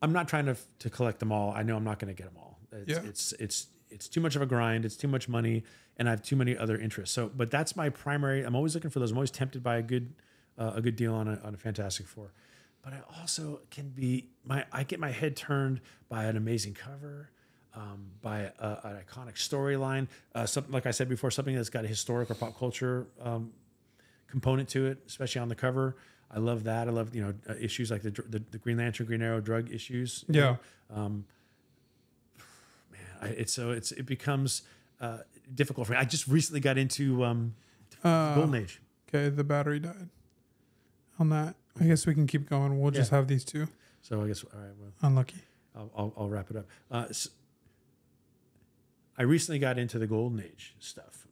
I'm not trying to collect them all. I know I'm not going to get them all. It's too much of a grind. It's too much money, and I have too many other interests. So, but that's my primary. I'm always looking for those. I'm always tempted by a good deal on a Fantastic Four. But I also I get my head turned by an amazing cover, by an iconic storyline. Something like I said before, something that's got a historic or pop culture component to it, especially on the cover. I love that. I love, issues like the Green Lantern, Green Arrow drug issues. Yeah. It becomes difficult for me. I just recently got into Golden Age. Okay, the battery died on that. I guess we can keep going. We'll just have these two. So I guess, all right. Well, unlucky. I'll wrap it up. I recently got into the Golden Age stuff,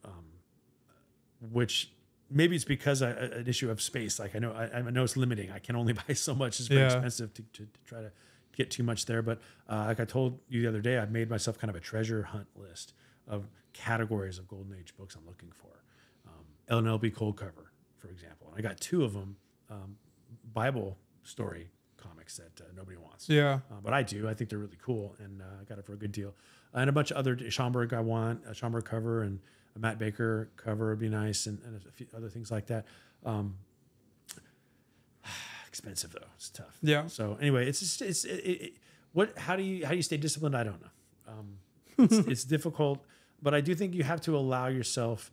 which maybe it's because an issue of space. Like I know it's limiting. I can only buy so much. It's very expensive to try to get too much there. But like I told you the other day, I've made myself kind of a treasure hunt list of categories of Golden Age books I'm looking for. LNLB cold cover, for example. And I got 2 of them, Bible story comics that nobody wants. Yeah. But I do. I think they're really cool, and I got it for a good deal. And a bunch of other Schomburg I want, a Schomburg cover, and a Matt Baker cover would be nice, and a few other things like that. Expensive though. It's tough. Yeah. So anyway, how do you stay disciplined? I don't know. It's difficult, but I do think you have to allow yourself,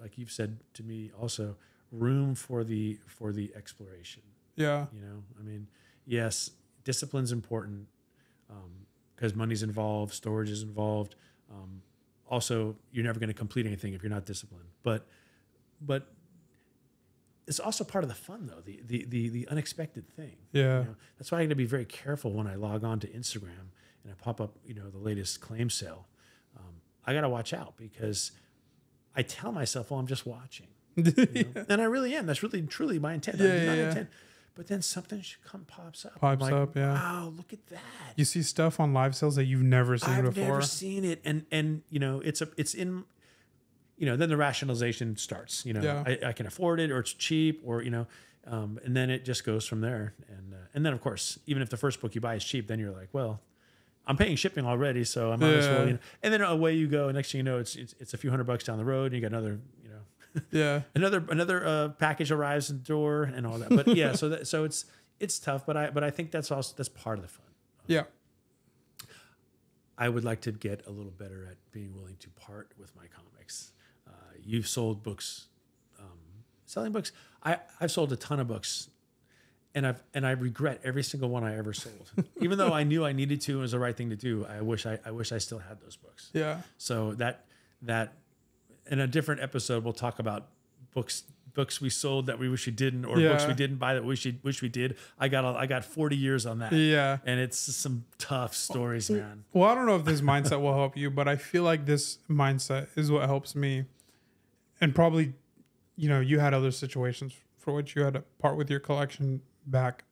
like you've said to me also, room for the exploration. Yeah. I mean, yes, discipline's important because money's involved, storage is involved. Also, you're never going to complete anything if you're not disciplined. But it's also part of the fun, though, the unexpected thing. Yeah. That's why I got to be very careful when I log on to Instagram and I pop up, the latest claim sale. I got to watch out because I tell myself, well, I'm just watching. And I really am. That's really, truly my intent. I do not intend. But then something pops up. Wow, look at that. You see stuff on live sales that you've never seen before. I've never seen it. And it's in, then the rationalization starts. I can afford it, or it's cheap, or, and then it just goes from there. And then, of course, even if the first book you buy is cheap, then you're like, well, I'm paying shipping already, so I might as well. And then away you go. Next thing you know, it's a few $100 down the road, and you got another, another package arrives in the door and all that. But so it's tough. But I think that's part of the fun. Yeah. I would like to get a little better at being willing to part with my comics. You've sold books, selling books. I've sold a ton of books. And I regret every single one I ever sold, even though I knew I needed to. It was the right thing to do. I wish I still had those books. Yeah. So that in a different episode we'll talk about books we sold that we wish we didn't, or books we didn't buy that we wish we did. I got 40 years on that. Yeah. And it's some tough stories, man. Well, I don't know if this mindset will help you, but I feel like this mindset is what helps me. And probably, you had other situations for which you had to part with your collection back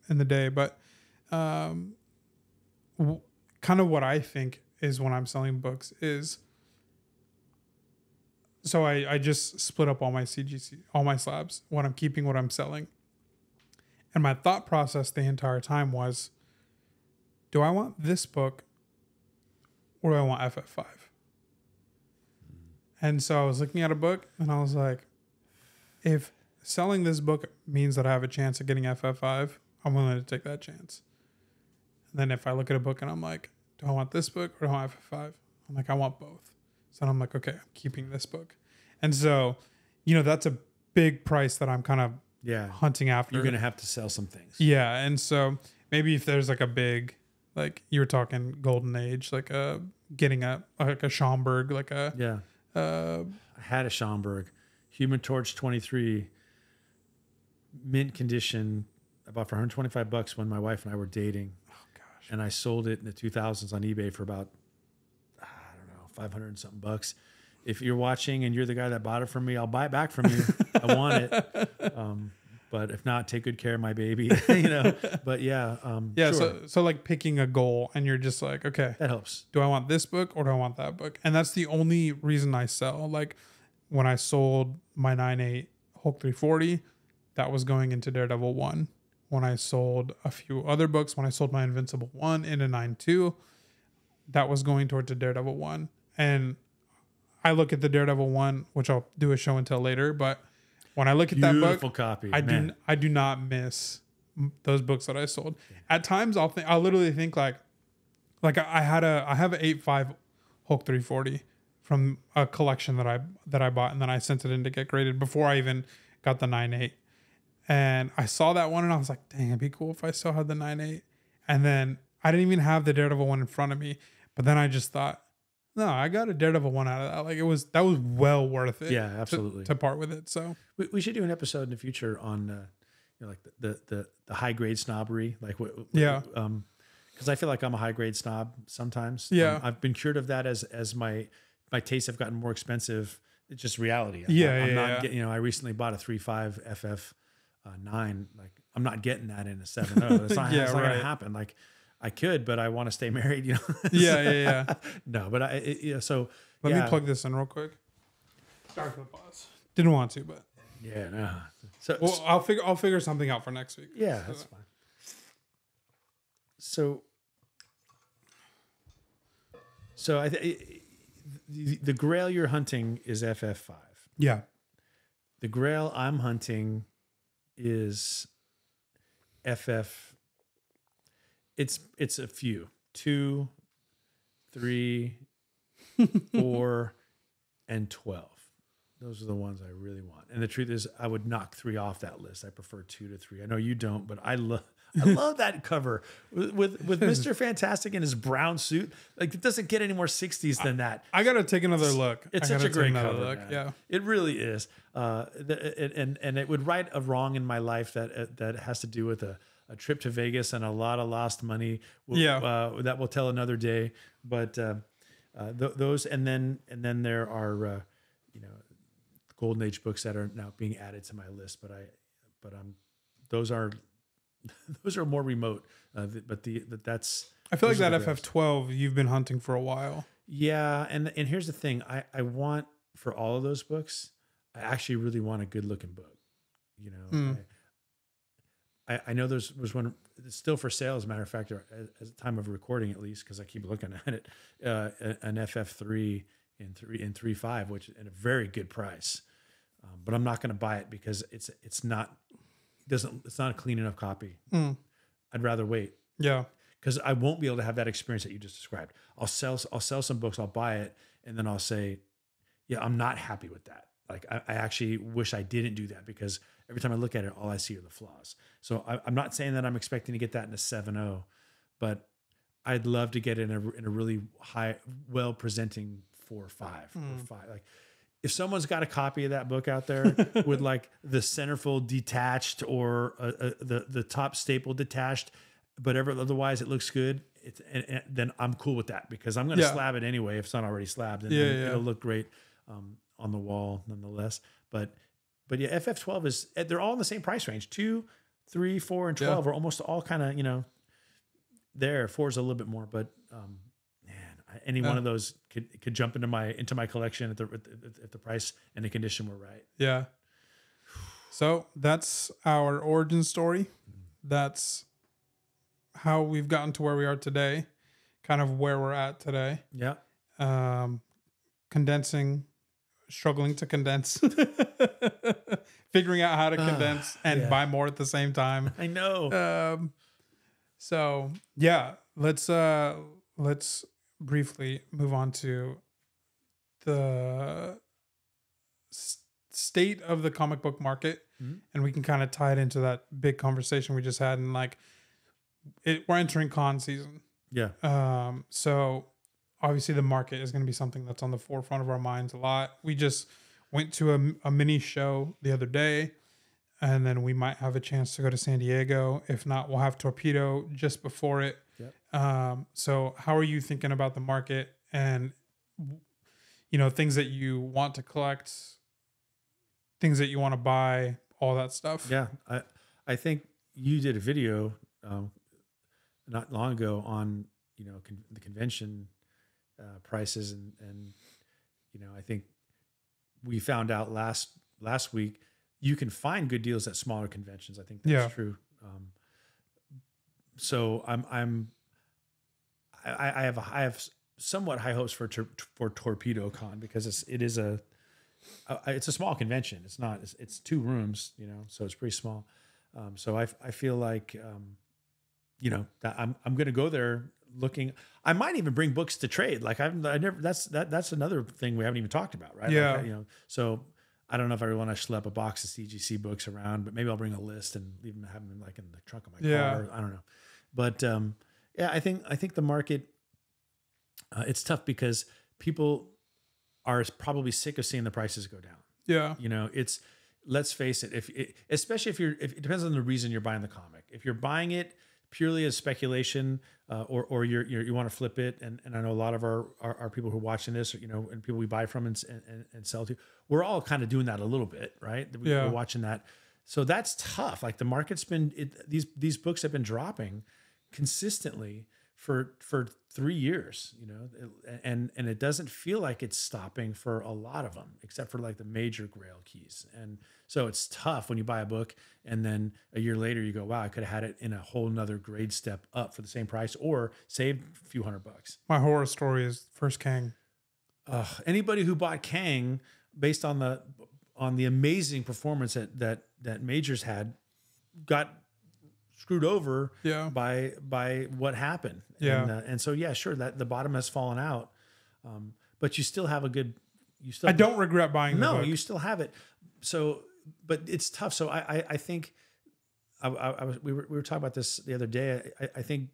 in the day, but kind of what I think is when I'm selling books is, so I just split up all my CGC, all my slabs, what I'm keeping, what I'm selling. And my thought process the entire time was, do I want this book or do I want FF5? And so I was looking at a book and I was like, if selling this book means that I have a chance of getting FF5, I'm willing to take that chance. And then if I look at a book and I'm like, do I want this book or do I want FF5? I'm like, I want both. So I'm like, okay, I'm keeping this book. And so, that's a big price that I'm kind of hunting after. You're going to have to sell some things. Yeah. And so maybe if there's like a big, like you were talking golden age, like getting a Schomburg, like a... I had a Schomburg. Human Torch 23, mint condition, about for $125 when my wife and I were dating. Oh gosh! And I sold it in the 2000s on eBay for about, I don't know, 500 and something bucks. If you're watching and you're the guy that bought it from me, I'll buy it back from you. I want it. But if not, take good care of my baby. But yeah. Sure. So like picking a goal, and you're just like, okay, that helps. Do I want this book or do I want that book? And that's the only reason I sell. Like when I sold my 9.8 Hulk 340, that was going into Daredevil 1. When I sold a few other books, when I sold my Invincible 1 into 9.2, that was going towards a Daredevil 1. And I look at the Daredevil 1, which I'll do a show and tell later, but when I look at that book, copy, I do not miss those books that I sold. At times I'll literally think like I have an 8.5 Hulk 340 from a collection that I bought, and then I sent it in to get graded before I even got the 9.8. And I saw that one and I was like, dang, it'd be cool if I still had the 9.8. And then I didn't even have the Daredevil one in front of me. But then I just thought, no, I got a Daredevil one out of that. Like that was well worth it. Yeah, absolutely. To part with it. So we should do an episode in the future on like the high grade snobbery. Like because I feel like I'm a high grade snob sometimes. Yeah. I've been cured of that as my tastes have gotten more expensive. It's just reality. I'm not getting, I recently bought a 3.5 FF 9. Like I'm not getting that in a 7.0. It's not, it's not gonna happen. Like I could, but I want to stay married, Yeah. No, but so let me plug this in real quick. Sorry for the pause. Didn't want to, but yeah, no. So I'll figure something out for next week. Yeah, that's fine. So the Grail you're hunting is FF5. Yeah. The Grail I'm hunting is FF. It's a few. 2, 3, 4, and 12. Those are the ones I really want. And the truth is, I would knock 3 off that list. I prefer 2 to 3. I know you don't, but I love that cover with Mr. Fantastic in his brown suit. Like it doesn't get any more 60s than that. I gotta take another look. It's such a great cover. Look. Yeah, it really is. And it would right a wrong in my life that has to do with a trip to Vegas and a lot of lost money. That will tell another day. But those and then there are Golden Age books that are now being added to my list. But those are more remote. That's. I feel like that FF12 you've been hunting for a while. Yeah, and here's the thing. I want for all of those books. I actually really want a good looking book. I know there was one that's still for sale, as a matter of fact, or at the time of recording at least, because I keep looking at it, an FF3 in 3.5, which is at a very good price. But I'm not going to buy it because it's not a clean enough copy. I'd rather wait. Yeah. Because I won't be able to have that experience that you just described. I'll sell some books, I'll buy it, and then I'll say, yeah, I'm not happy with that. Like I actually wish I didn't do that, because every time I look at it, all I see are the flaws. So I'm not saying that I'm expecting to get that in a 7.0, but I'd love to get it in a really high, well presenting 4 or 5. Like if someone's got a copy of that book out there with like the centerfold detached or the top staple detached, but otherwise it looks good, then I'm cool with that, because I'm going to slab it anyway if it's not already slabbed, and it'll look great on the wall nonetheless. But yeah, FF12 they're all in the same price range. 2, 3, 4, and 12 are almost all kind of there. 4 is a little bit more, but any one of those could jump into my collection if the price and the condition were right. Yeah. So that's our origin story. That's how we've gotten to where we are today, kind of where we're at today. Yeah. Condensing struggling to condense, figuring out how to condense and buy more at the same time. I know. So yeah, let's briefly move on to the state of the comic book market, and we can kind of tie it into that big conversation we just had. And like, we're entering con season. Yeah. So obviously the market is going to be something that's on the forefront of our minds a lot. We just went to a mini show the other day, and then we might have a chance to go to San Diego. If not, we'll have Torpedo just before it. Yep. So how are you thinking about the market and, things that you want to collect, things that you want to buy, all that stuff? Yeah. I think you did a video not long ago on, the convention prices. And, I think we found out last week, you can find good deals at smaller conventions. I think that's true. So I have somewhat high hopes for Torpedo Con, because it's a small convention. It's 2 rooms, so it's pretty small. So I feel like, that I'm going to go there looking. I might even bring books to trade. Like that's another thing we haven't even talked about, right? Yeah. Like, so I don't know if I want to schlep a box of CGC books around, but maybe I'll bring a list and have them like in the trunk of my car. I don't know. But yeah, I think the market, it's tough because people are probably sick of seeing the prices go down. Yeah. Let's face it, especially if it depends on the reason you're buying the comic. If you're buying it purely as speculation, or you want to flip it, and I know a lot of our people who are watching this, and people we buy from and sell to, we're all kind of doing that a little bit, right? We're watching that, so that's tough. Like the market's been these books have been dropping consistently for 3 years, and it doesn't feel like it's stopping for a lot of them, except for like the major Grail keys. And so it's tough when you buy a book and then a year later you go, wow, I could have had it in a whole nother grade step up for the same price, or saved a few $100. My horror story is first Kang. Anybody who bought Kang based on the amazing performance that Majors had got screwed over by what happened. And so, yeah, sure, that the bottom has fallen out. But you still have I don't regret buying the book. You still have it. So, but it's tough. So I think we were talking about this the other day. I think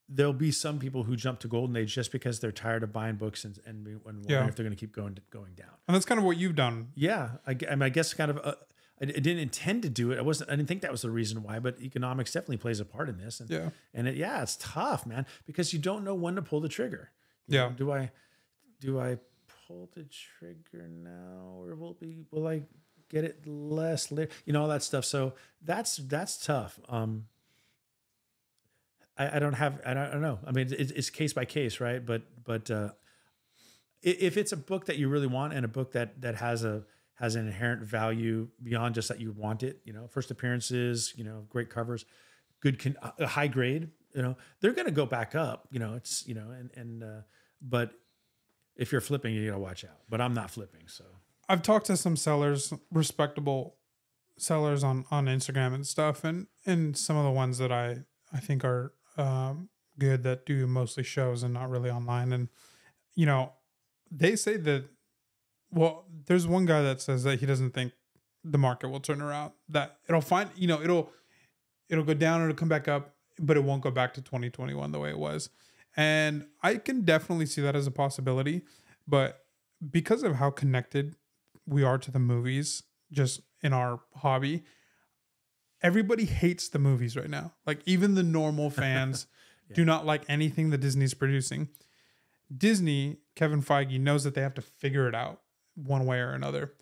there'll be some people who jump to Golden Age just because they're tired of buying books and wondering if they're going to keep going down. And that's kind of what you've done. Yeah. I guess kind of, I didn't intend to do it. I didn't think that was the reason why, but economics definitely plays a part in this. And it's tough, man, because you don't know when to pull the trigger. Do I pull the trigger now, or will I get it less later? All that stuff. So that's tough. I don't know. I mean, it's case by case, right? But if it's a book that you really want, and a book that has an inherent value beyond just that you want it, first appearances, great covers, good high grade, they're going to go back up, it's, but if you're flipping, you got to watch out. But I'm not flipping, so. I've talked to some sellers, respectable sellers on Instagram and stuff, and some of the ones that I think are good, that do mostly shows and not really online. And, they say that, well, there's one guy that says that he doesn't think the market will turn around, that it'll go down, it'll come back up, but it won't go back to 2021 the way it was. And I can definitely see that as a possibility, but because of how connected we are to the movies, just in our hobby, everybody hates the movies right now. Like even the normal fans do not like anything that Disney's producing. Disney, Kevin Feige, knows that they have to figure it out one way or another.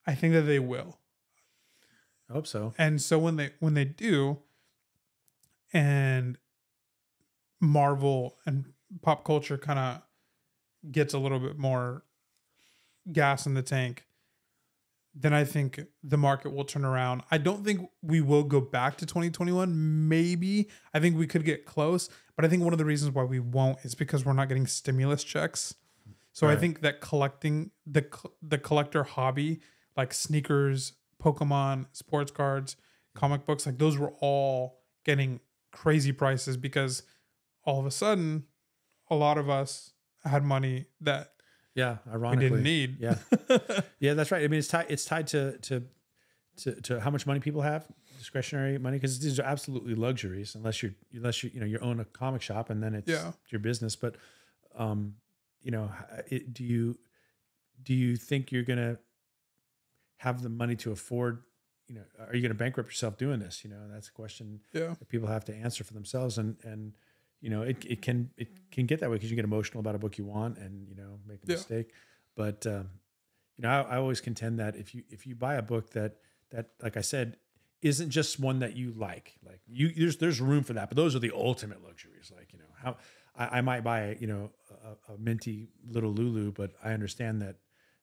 I think that they will. I hope so. And so when they do, and Marvel and pop culture kind of gets a little bit more gas in the tank, then I think the market will turn around. I don't think we will go back to 2021. Maybe. I think we could get close, but I think one of the reasons why we won't is because we're not getting stimulus checks. So I Right. think that collecting the collector hobby, like sneakers, Pokemon, sports cards, comic books, like those were all getting crazy prices because all of a sudden a lot of us had money that Yeah, we didn't ironically. need. Yeah. Yeah, that's right. I mean, it's tied to how much money people have, discretionary money, because these are absolutely luxuries unless you own a comic shop and then it's Yeah. your business. But you know, do you think you're gonna have the money to afford? Are you going to bankrupt yourself doing this? That's a question Yeah. that people have to answer for themselves. And it can get that way because you get emotional about a book you want and make a Yeah. mistake. But I always contend that if you buy a book that like I said isn't just one that you like there's room for that, but those are the ultimate luxuries. Like how I might buy a minty little Lulu, but I understand that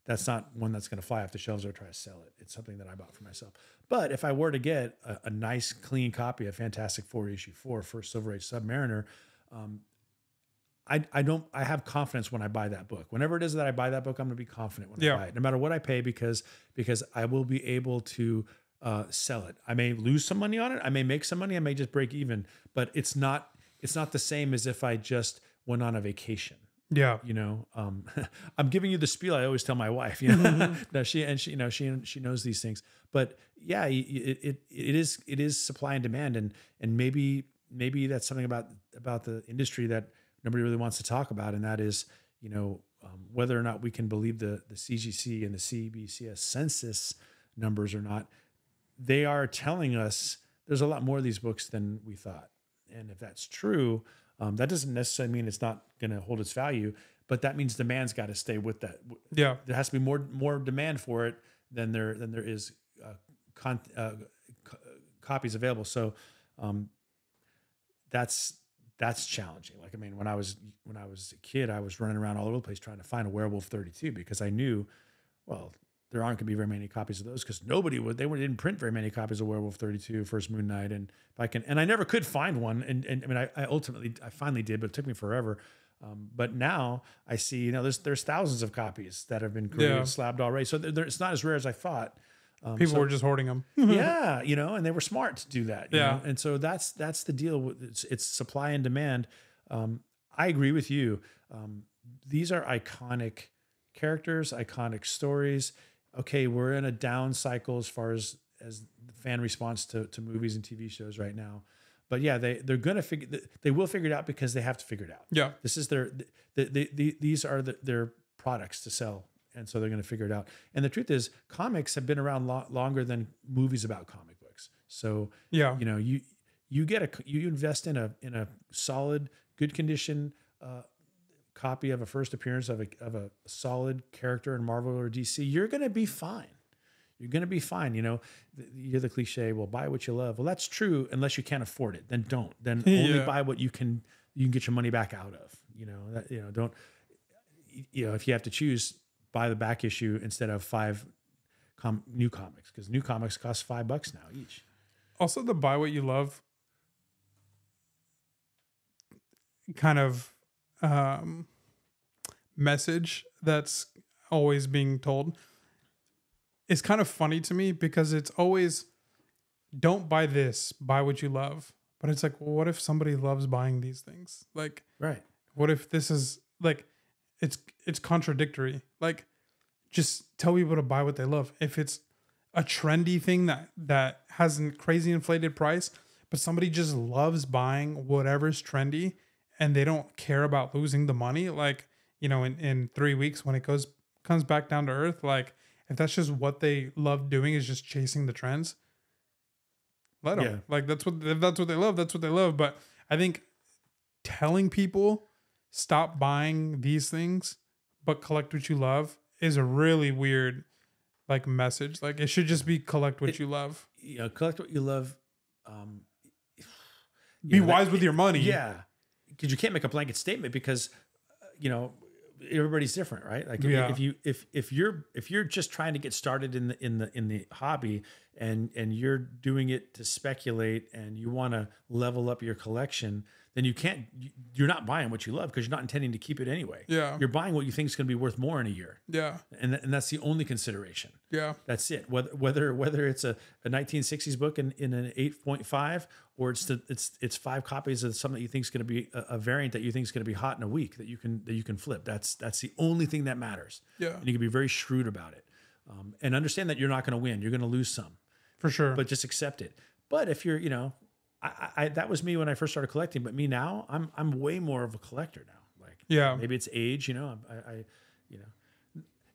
that's not one that's going to fly off the shelves or try to sell it. It's something that I bought for myself. But if I were to get a nice, clean copy of Fantastic Four issue 4 for Silver Age Submariner, I have confidence when I buy that book. Whenever it is that I buy that book, I'm going to be confident when I buy it, no matter what I pay, because I will be able to sell it. I may lose some money on it. I may make some money. I may just break even. But it's not the same as if I just went on a vacation. Yeah. I'm giving you the spiel I always tell my wife, that she knows these things, but yeah, it is supply and demand. And maybe that's something about the industry that nobody really wants to talk about. And that is, whether or not we can believe the CGC and the CBCS census numbers or not. They are telling us there's a lot more of these books than we thought. And if that's true, that doesn't necessarily mean it's not going to hold its value, but that means demand's got to stay with that. Yeah. There has to be more demand for it than there is copies available. So that's challenging. Like, I mean, when I was a kid, I was running around all over the place trying to find a Werewolf 32 because I knew, well, there aren't going to be very many copies of those because they didn't print very many copies of Werewolf 32, First Moon Knight. And I never could find one. And I mean, I finally did, but it took me forever. But now I see, there's thousands of copies that have been created, slabbed already. So it's not as rare as I thought. People were just hoarding them. Yeah. And they were smart to do that. You know? And so that's the deal. It's supply and demand. I agree with you. These are iconic characters, iconic stories. Okay, we're in a down cycle as far as the fan response to movies and TV shows right now. But yeah, they're gonna they will figure it out because they have to figure it out. Yeah, this is these are their products to sell, and so they're gonna figure it out. And the truth is, comics have been around longer than movies about comic books. So yeah, you invest in a solid, good condition copy of a first appearance of a solid character in Marvel or DC, you're going to be fine. You're going to be fine. You hear the cliche, well, buy what you love. Well, that's true unless you can't afford it. Then don't. Then only buy what you can get your money back out of. Don't. If you have to choose, buy the back issue instead of 5 new comics, because new comics cost $5 now each. Also, the buy what you love kind of message that's always being told is kind of funny to me because it's always, don't buy this, buy what you love. But it's like, well, what if somebody loves buying these things? Like, right. What if this is like, it's contradictory. Like, just tell people to buy what they love. If it's a trendy thing that has a crazy inflated price, but somebody just loves buying whatever's trendy and they don't care about losing the money, like, in 3 weeks when it comes back down to earth, like, if that's just what they love doing is just chasing the trends, let them. Yeah. Like, if that's what they love, that's what they love. But I think telling people stop buying these things, but collect what you love is a really weird, like, message. Like, it should just be collect what you love. Collect what you love. Be wise with your money. Yeah. Because you can't make a blanket statement because, everybody's different, right? Like if you're just trying to get started in the hobby and you're doing it to speculate and you want to level up your collection, then you're not buying what you love because you're not intending to keep it anyway. Yeah. You're buying what you think is going to be worth more in a year. Yeah. And that's the only consideration. Yeah. That's it. Whether it's a 1960s book in an 8.5 or it's 5 copies of something that you think is going to be a variant that you think is going to be hot in a week that you can flip. That's the only thing that matters. Yeah. And you can be very shrewd about it, and understand that you're not going to win. You're going to lose some, For sure. but just accept it. But if you're, I that was me when I first started collecting. But me now, I'm way more of a collector now. Like, Yeah. maybe it's age. Now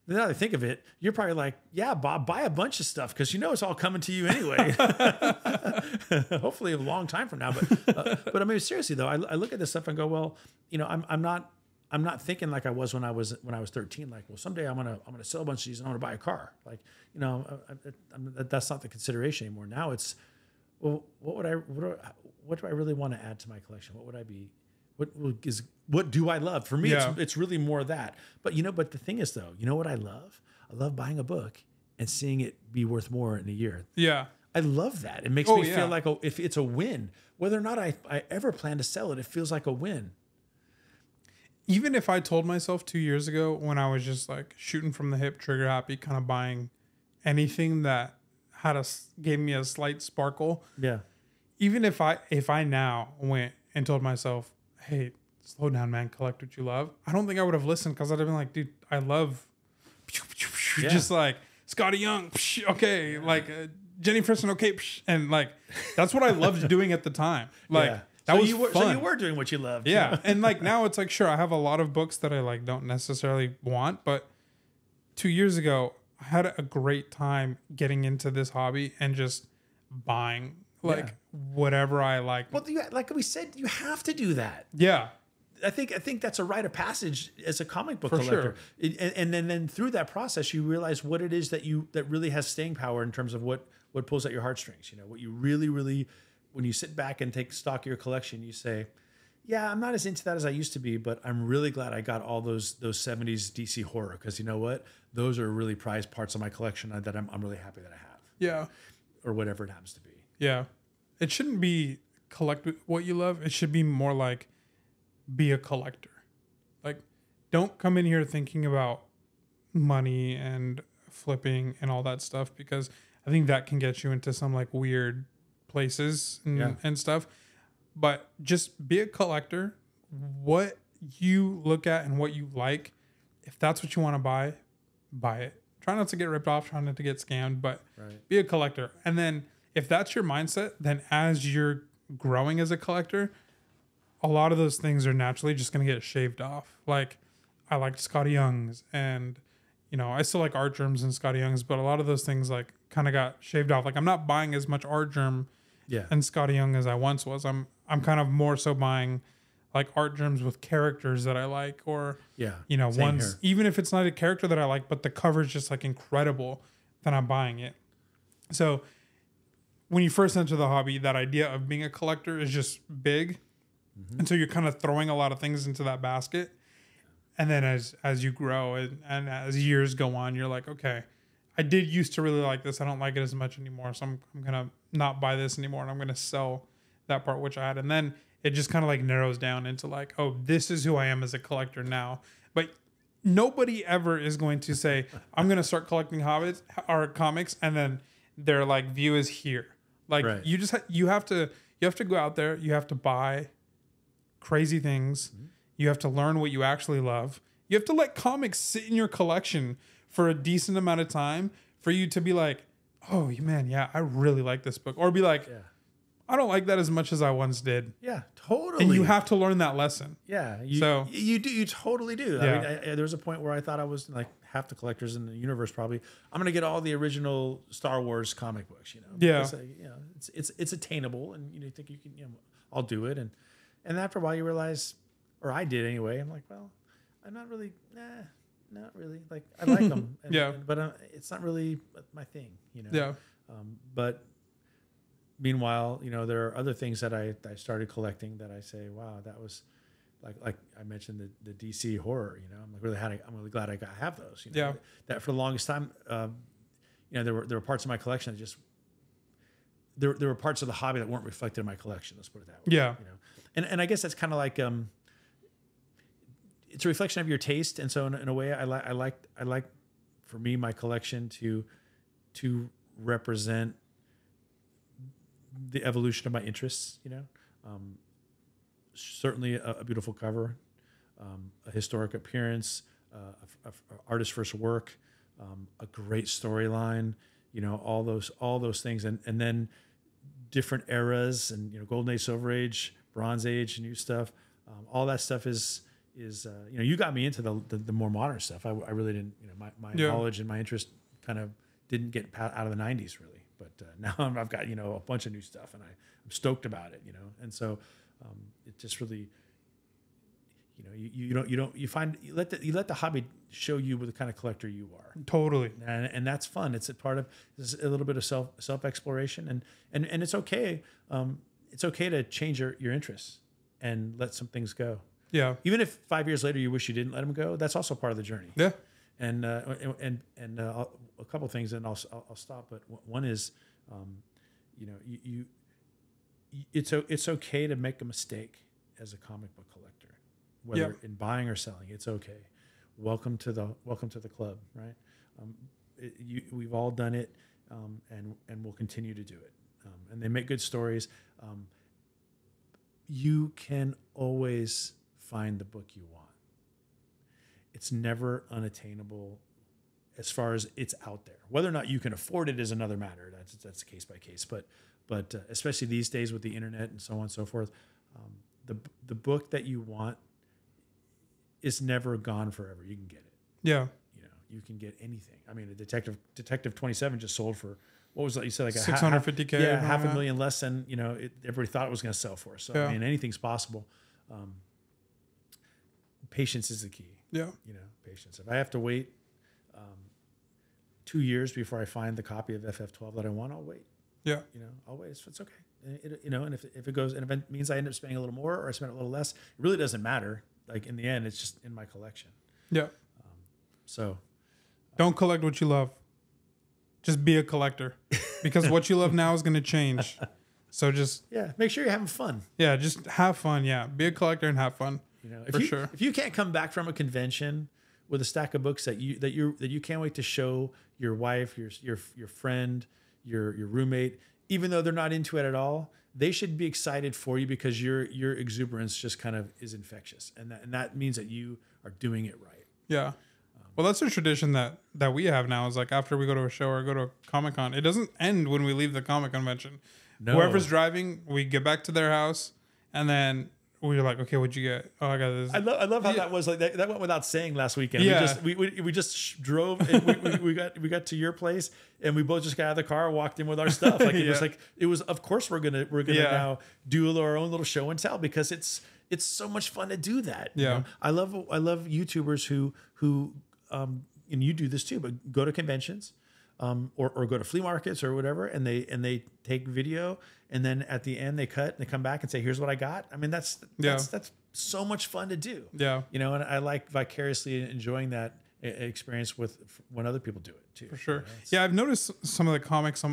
that I think of it, you're probably like, yeah, Bob, buy a bunch of stuff because it's all coming to you anyway. Hopefully a long time from now. But I mean, seriously though, I look at this stuff and go, well, I'm not thinking like I was when I was 13. Like, well, someday I'm gonna sell a bunch of these and I'm gonna buy a car. Like, that's not the consideration anymore. Now it's, well, what do I really want to add to my collection? What would I be? What do I love? For me, Yeah. it's really more that. But but the thing is though, what I love? I love buying a book and seeing it be worth more in a year. Yeah. I love that. It makes me feel like if it's a win, whether or not I ever plan to sell it, it feels like a win. Even if I told myself 2 years ago when I was just like shooting from the hip, trigger happy, kind of buying anything that gave me a slight sparkle. Yeah. Even if I now went and told myself, hey, slow down, man, collect what you love, I don't think I would have listened because I'd have been like, dude, I love just like Scotty Young, okay, like Jenny Preston, okay, and like that's what I loved doing at the time. Like that was fun. So you were doing what you loved. Yeah, and like now it's like, sure, I have a lot of books that I like don't necessarily want, but 2 years ago I had a great time getting into this hobby and just buying like whatever I like. Well, like we said, you have to do that. Yeah. I think that's a rite of passage as a comic book For collector. Sure. And then through that process, you realize what it is that really has staying power in terms of what pulls at your heartstrings. What you really, really, when you sit back and take stock of your collection, you say, yeah, I'm not as into that as I used to be, but I'm really glad I got all those 70s DC horror because you know what? Those are really prized parts of my collection that I'm really happy that I have. Yeah. Or whatever it happens to be. Yeah. It shouldn't be collect what you love. It should be more like be a collector. Like, don't come in here thinking about money and flipping and all that stuff because I think that can get you into some like weird places and stuff. But just be a collector. What you look at and what you like, if that's what you want to buy it. Try not to get ripped off, try not to get scammed, but be a collector. And then if that's your mindset, then as you're growing as a collector, a lot of those things are naturally just going to get shaved off. Like I liked Scotty Young's and, I still like Art Germs and Scotty Young's, but a lot of those things like kind of got shaved off. Like I'm not buying as much Art Germ and Scotty Young as I once was. I'm kind of more so buying like Art Germs with characters that I like or, ones, here. Even if it's not a character that I like, but the cover is just like incredible, then I'm buying it. So when you first enter the hobby, that idea of being a collector is just big. Mm-hmm. And so you're kind of throwing a lot of things into that basket. And then as you grow and as years go on, you're like, okay, I did used to really like this. I don't like it as much anymore. So I'm going to not buy this anymore. And I'm going to sell that part, which I had. And then it just kind of like narrows down into like, oh, this is who I am as a collector now. But nobody ever is going to say, I'm going to start collecting hobbits or comics. And then their like view is here. Like you just, you have to go out there. You have to buy crazy things. Mm-hmm. You have to learn what you actually love. You have to let comics sit in your collection for a decent amount of time for you to be like, oh man, yeah, I really like this book. Or be like, I don't like that as much as I once did. Yeah, totally. And you have to learn that lesson. Yeah, you do. You totally do. Yeah. I mean, there was a point where I thought I was like half the collectors in the universe. Probably, I'm going to get all the original Star Wars comic books. Yeah. It's attainable, and you think you can. I'll do it, and after a while you realize, or I did anyway. I'm like, well, I'm not really. Not really. Like I like them. But it's not really my thing. Yeah. But meanwhile, there are other things that I started collecting that I say, wow, that was like I mentioned the DC horror. I'm really glad I have those. That for the longest time, there were parts of my collection that just there were parts of the hobby that weren't reflected in my collection. Let's put it that way. Yeah. You know, and I guess that's kind of like it's a reflection of your taste, and so in a way, I like for me my collection to represent the evolution of my interests. You know, certainly a beautiful cover, a historic appearance, a artist's first work, a great storyline. You know, all those things, and then different eras, and you know, Golden Age, Silver Age, Bronze Age, new stuff. All that stuff is you know, you got me into the more modern stuff. I really didn't, you know, my knowledge and my interest kind of didn't get out of the 90s really, but now I've got, you know, a bunch of new stuff, and I'm stoked about it, you know, and so it just really, you know, you let the hobby show you what the kind of collector you are. Totally. And that's fun. It's a part of, it's a little bit of self exploration, and it's okay. It's okay to change your interests and let some things go. Yeah. Even if 5 years later you wish you didn't let them go, that's also part of the journey. Yeah. And a couple of things, and I'll stop. But one is, you know, it's okay to make a mistake as a comic book collector, whether in buying or selling. It's okay. Welcome to the club, right? We've all done it, and we'll continue to do it. And they make good stories. You can always find the book you want. It's never unattainable as far as it's out there. Whether or not you can afford it is another matter. That's case by case. But especially these days with the internet and so on and so forth, the book that you want is never gone forever. You can get it. Yeah. You know, you can get anything. I mean, a Detective 27 just sold for, what was that? You said like $650K. Yeah, $500,000 less than, you know, everybody thought it was going to sell for. So I mean, anything's possible. Patience is the key. Yeah. You know, patience. If I have to wait 2 years before I find the copy of FF12 that I want, I'll wait. Yeah. You know, I'll wait. It's okay. You know, and if it goes, and if it means I end up spending a little more or I spend a little less, it really doesn't matter. Like in the end, it's just in my collection. Yeah. So don't collect what you love. Just be a collector, because what you love now is going to change. So just make sure you're having fun. Yeah, just have fun. Yeah, be a collector and have fun. You know, if you can't come back from a convention with a stack of books that you can't wait to show your wife, your friend, your roommate, even though they're not into it at all, they should be excited for you, because your exuberance just kind of is infectious, and that means that you are doing it right. Yeah. Well, that's a tradition that we have now, is like after we go to a show or go to a Comic-Con, it doesn't end when we leave the comic convention. No. Whoever's driving, we get back to their house, and then we're like, okay, what'd you get? Oh, I got this. I love how that was like that went without saying last weekend. Yeah. We just drove, and we got to your place, and we both just got out of the car, walked in with our stuff. Like it was of course we're gonna now do our own little show and tell, because it's so much fun to do that. Yeah. You know? I love YouTubers who and you do this too, but go to conventions, or go to flea markets or whatever, and they take video, and then at the end they cut and they come back and say, here's what I got. I mean, that's so much fun to do. Yeah. You know, and I like vicariously enjoying that experience when other people do it too. For sure. You know, yeah. I've noticed some of the comments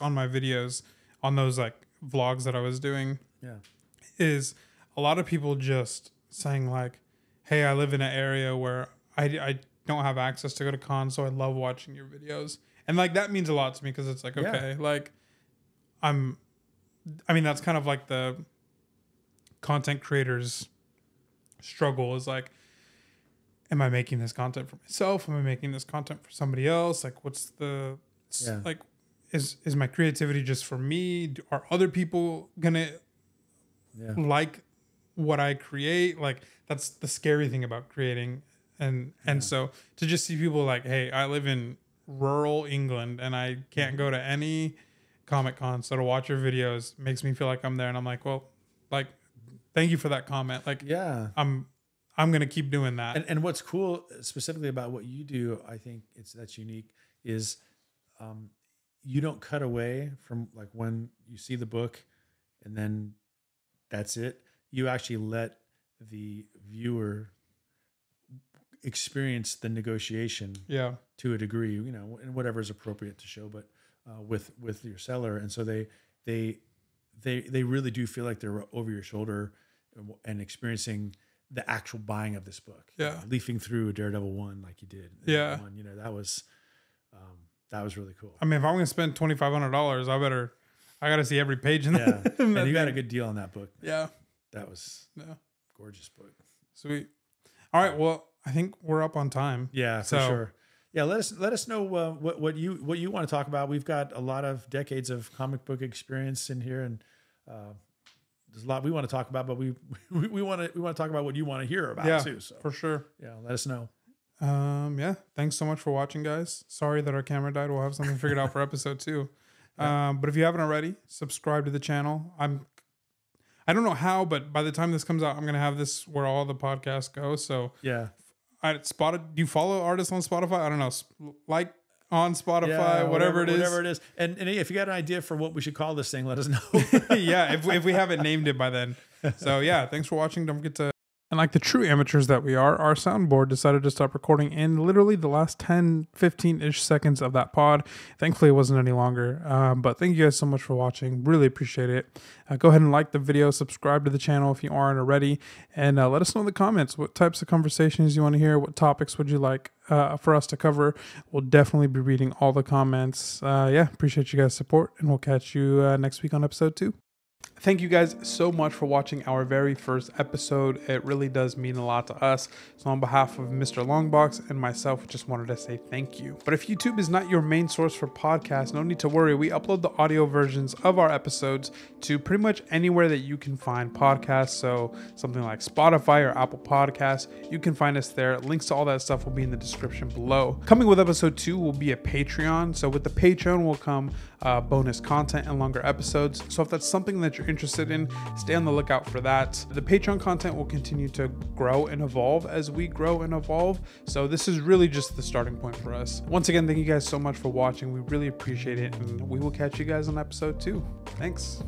on my videos on those like vlogs that I was doing. Yeah. Is a lot of people just saying like, hey, I live in an area where I don't have access to go to cons, so I love watching your videos. And like, that means a lot to me, because it's like, okay, like I mean, that's kind of like the content creators struggle, is like, am I making this content for myself? Am I making this content for somebody else? Like, what's the, like, is my creativity just for me? Are other people gonna like what I create? Like, that's the scary thing about creating. And so to just see people like, hey, I live in rural England and I can't go to any Comic-Con, so to watch your videos makes me feel like I'm there. And I'm like, well, like, thank you for that comment. Like, I'm gonna keep doing that. And what's cool specifically about what you do, I think that's unique, is you don't cut away from like when you see the book and then that's it. You actually let the viewer experience the negotiation to a degree, you know, and whatever is appropriate to show. But with your seller, and so they really do feel like they're over your shoulder and experiencing the actual buying of this book. Yeah. Leafing through Daredevil 1 like you did. Yeah. You know, that was really cool. I mean, if I'm going to spend $2,500, I got to see every page in that. Yeah. And you got a good deal on that book. Yeah. That was gorgeous book. Sweet. All right. Well, I think we're up on time. Yeah, for sure. Yeah. Let us know what you want to talk about. We've got a lot of decades of comic book experience in here, and there's a lot we want to talk about, but we want to talk about what you want to hear about too. So for sure. Yeah. Let us know. Yeah. Thanks so much for watching, guys. Sorry that our camera died. We'll have something figured out for episode 2. But if you haven't already, subscribe to the channel. I don't know how, but by the time this comes out, I'm gonna have this where all the podcasts go. So yeah, do you follow artists on Spotify? I don't know, like on Spotify, whatever it is. And if you got an idea for what we should call this thing, let us know. Yeah, if we haven't named it by then. So yeah, thanks for watching. Don't forget to. And like the true amateurs that we are, our soundboard decided to stop recording in literally the last 10, 15-ish seconds of that pod. Thankfully, it wasn't any longer. But thank you guys so much for watching. Really appreciate it. Go ahead and like the video, subscribe to the channel if you aren't already, and let us know in the comments what types of conversations you want to hear, what topics would you like for us to cover. We'll definitely be reading all the comments. Yeah, appreciate you guys' support, and we'll catch you next week on episode 2. Thank you guys so much for watching our very first episode. It really does mean a lot to us. So on behalf of Mr. Longbox and myself, just wanted to say thank you. But if YouTube is not your main source for podcasts, no need to worry. We upload the audio versions of our episodes to pretty much anywhere that you can find podcasts. So something like Spotify or Apple Podcasts, you can find us there. Links to all that stuff will be in the description below. Coming with episode 2 will be a Patreon. So with the Patreon will come bonus content and longer episodes. So if that's something that you're interested in, stay on the lookout for that. The Patreon content will continue to grow and evolve as we grow and evolve. So this is really just the starting point for us. Once again, thank you guys so much for watching. We really appreciate it, and we will catch you guys on episode 2. Thanks.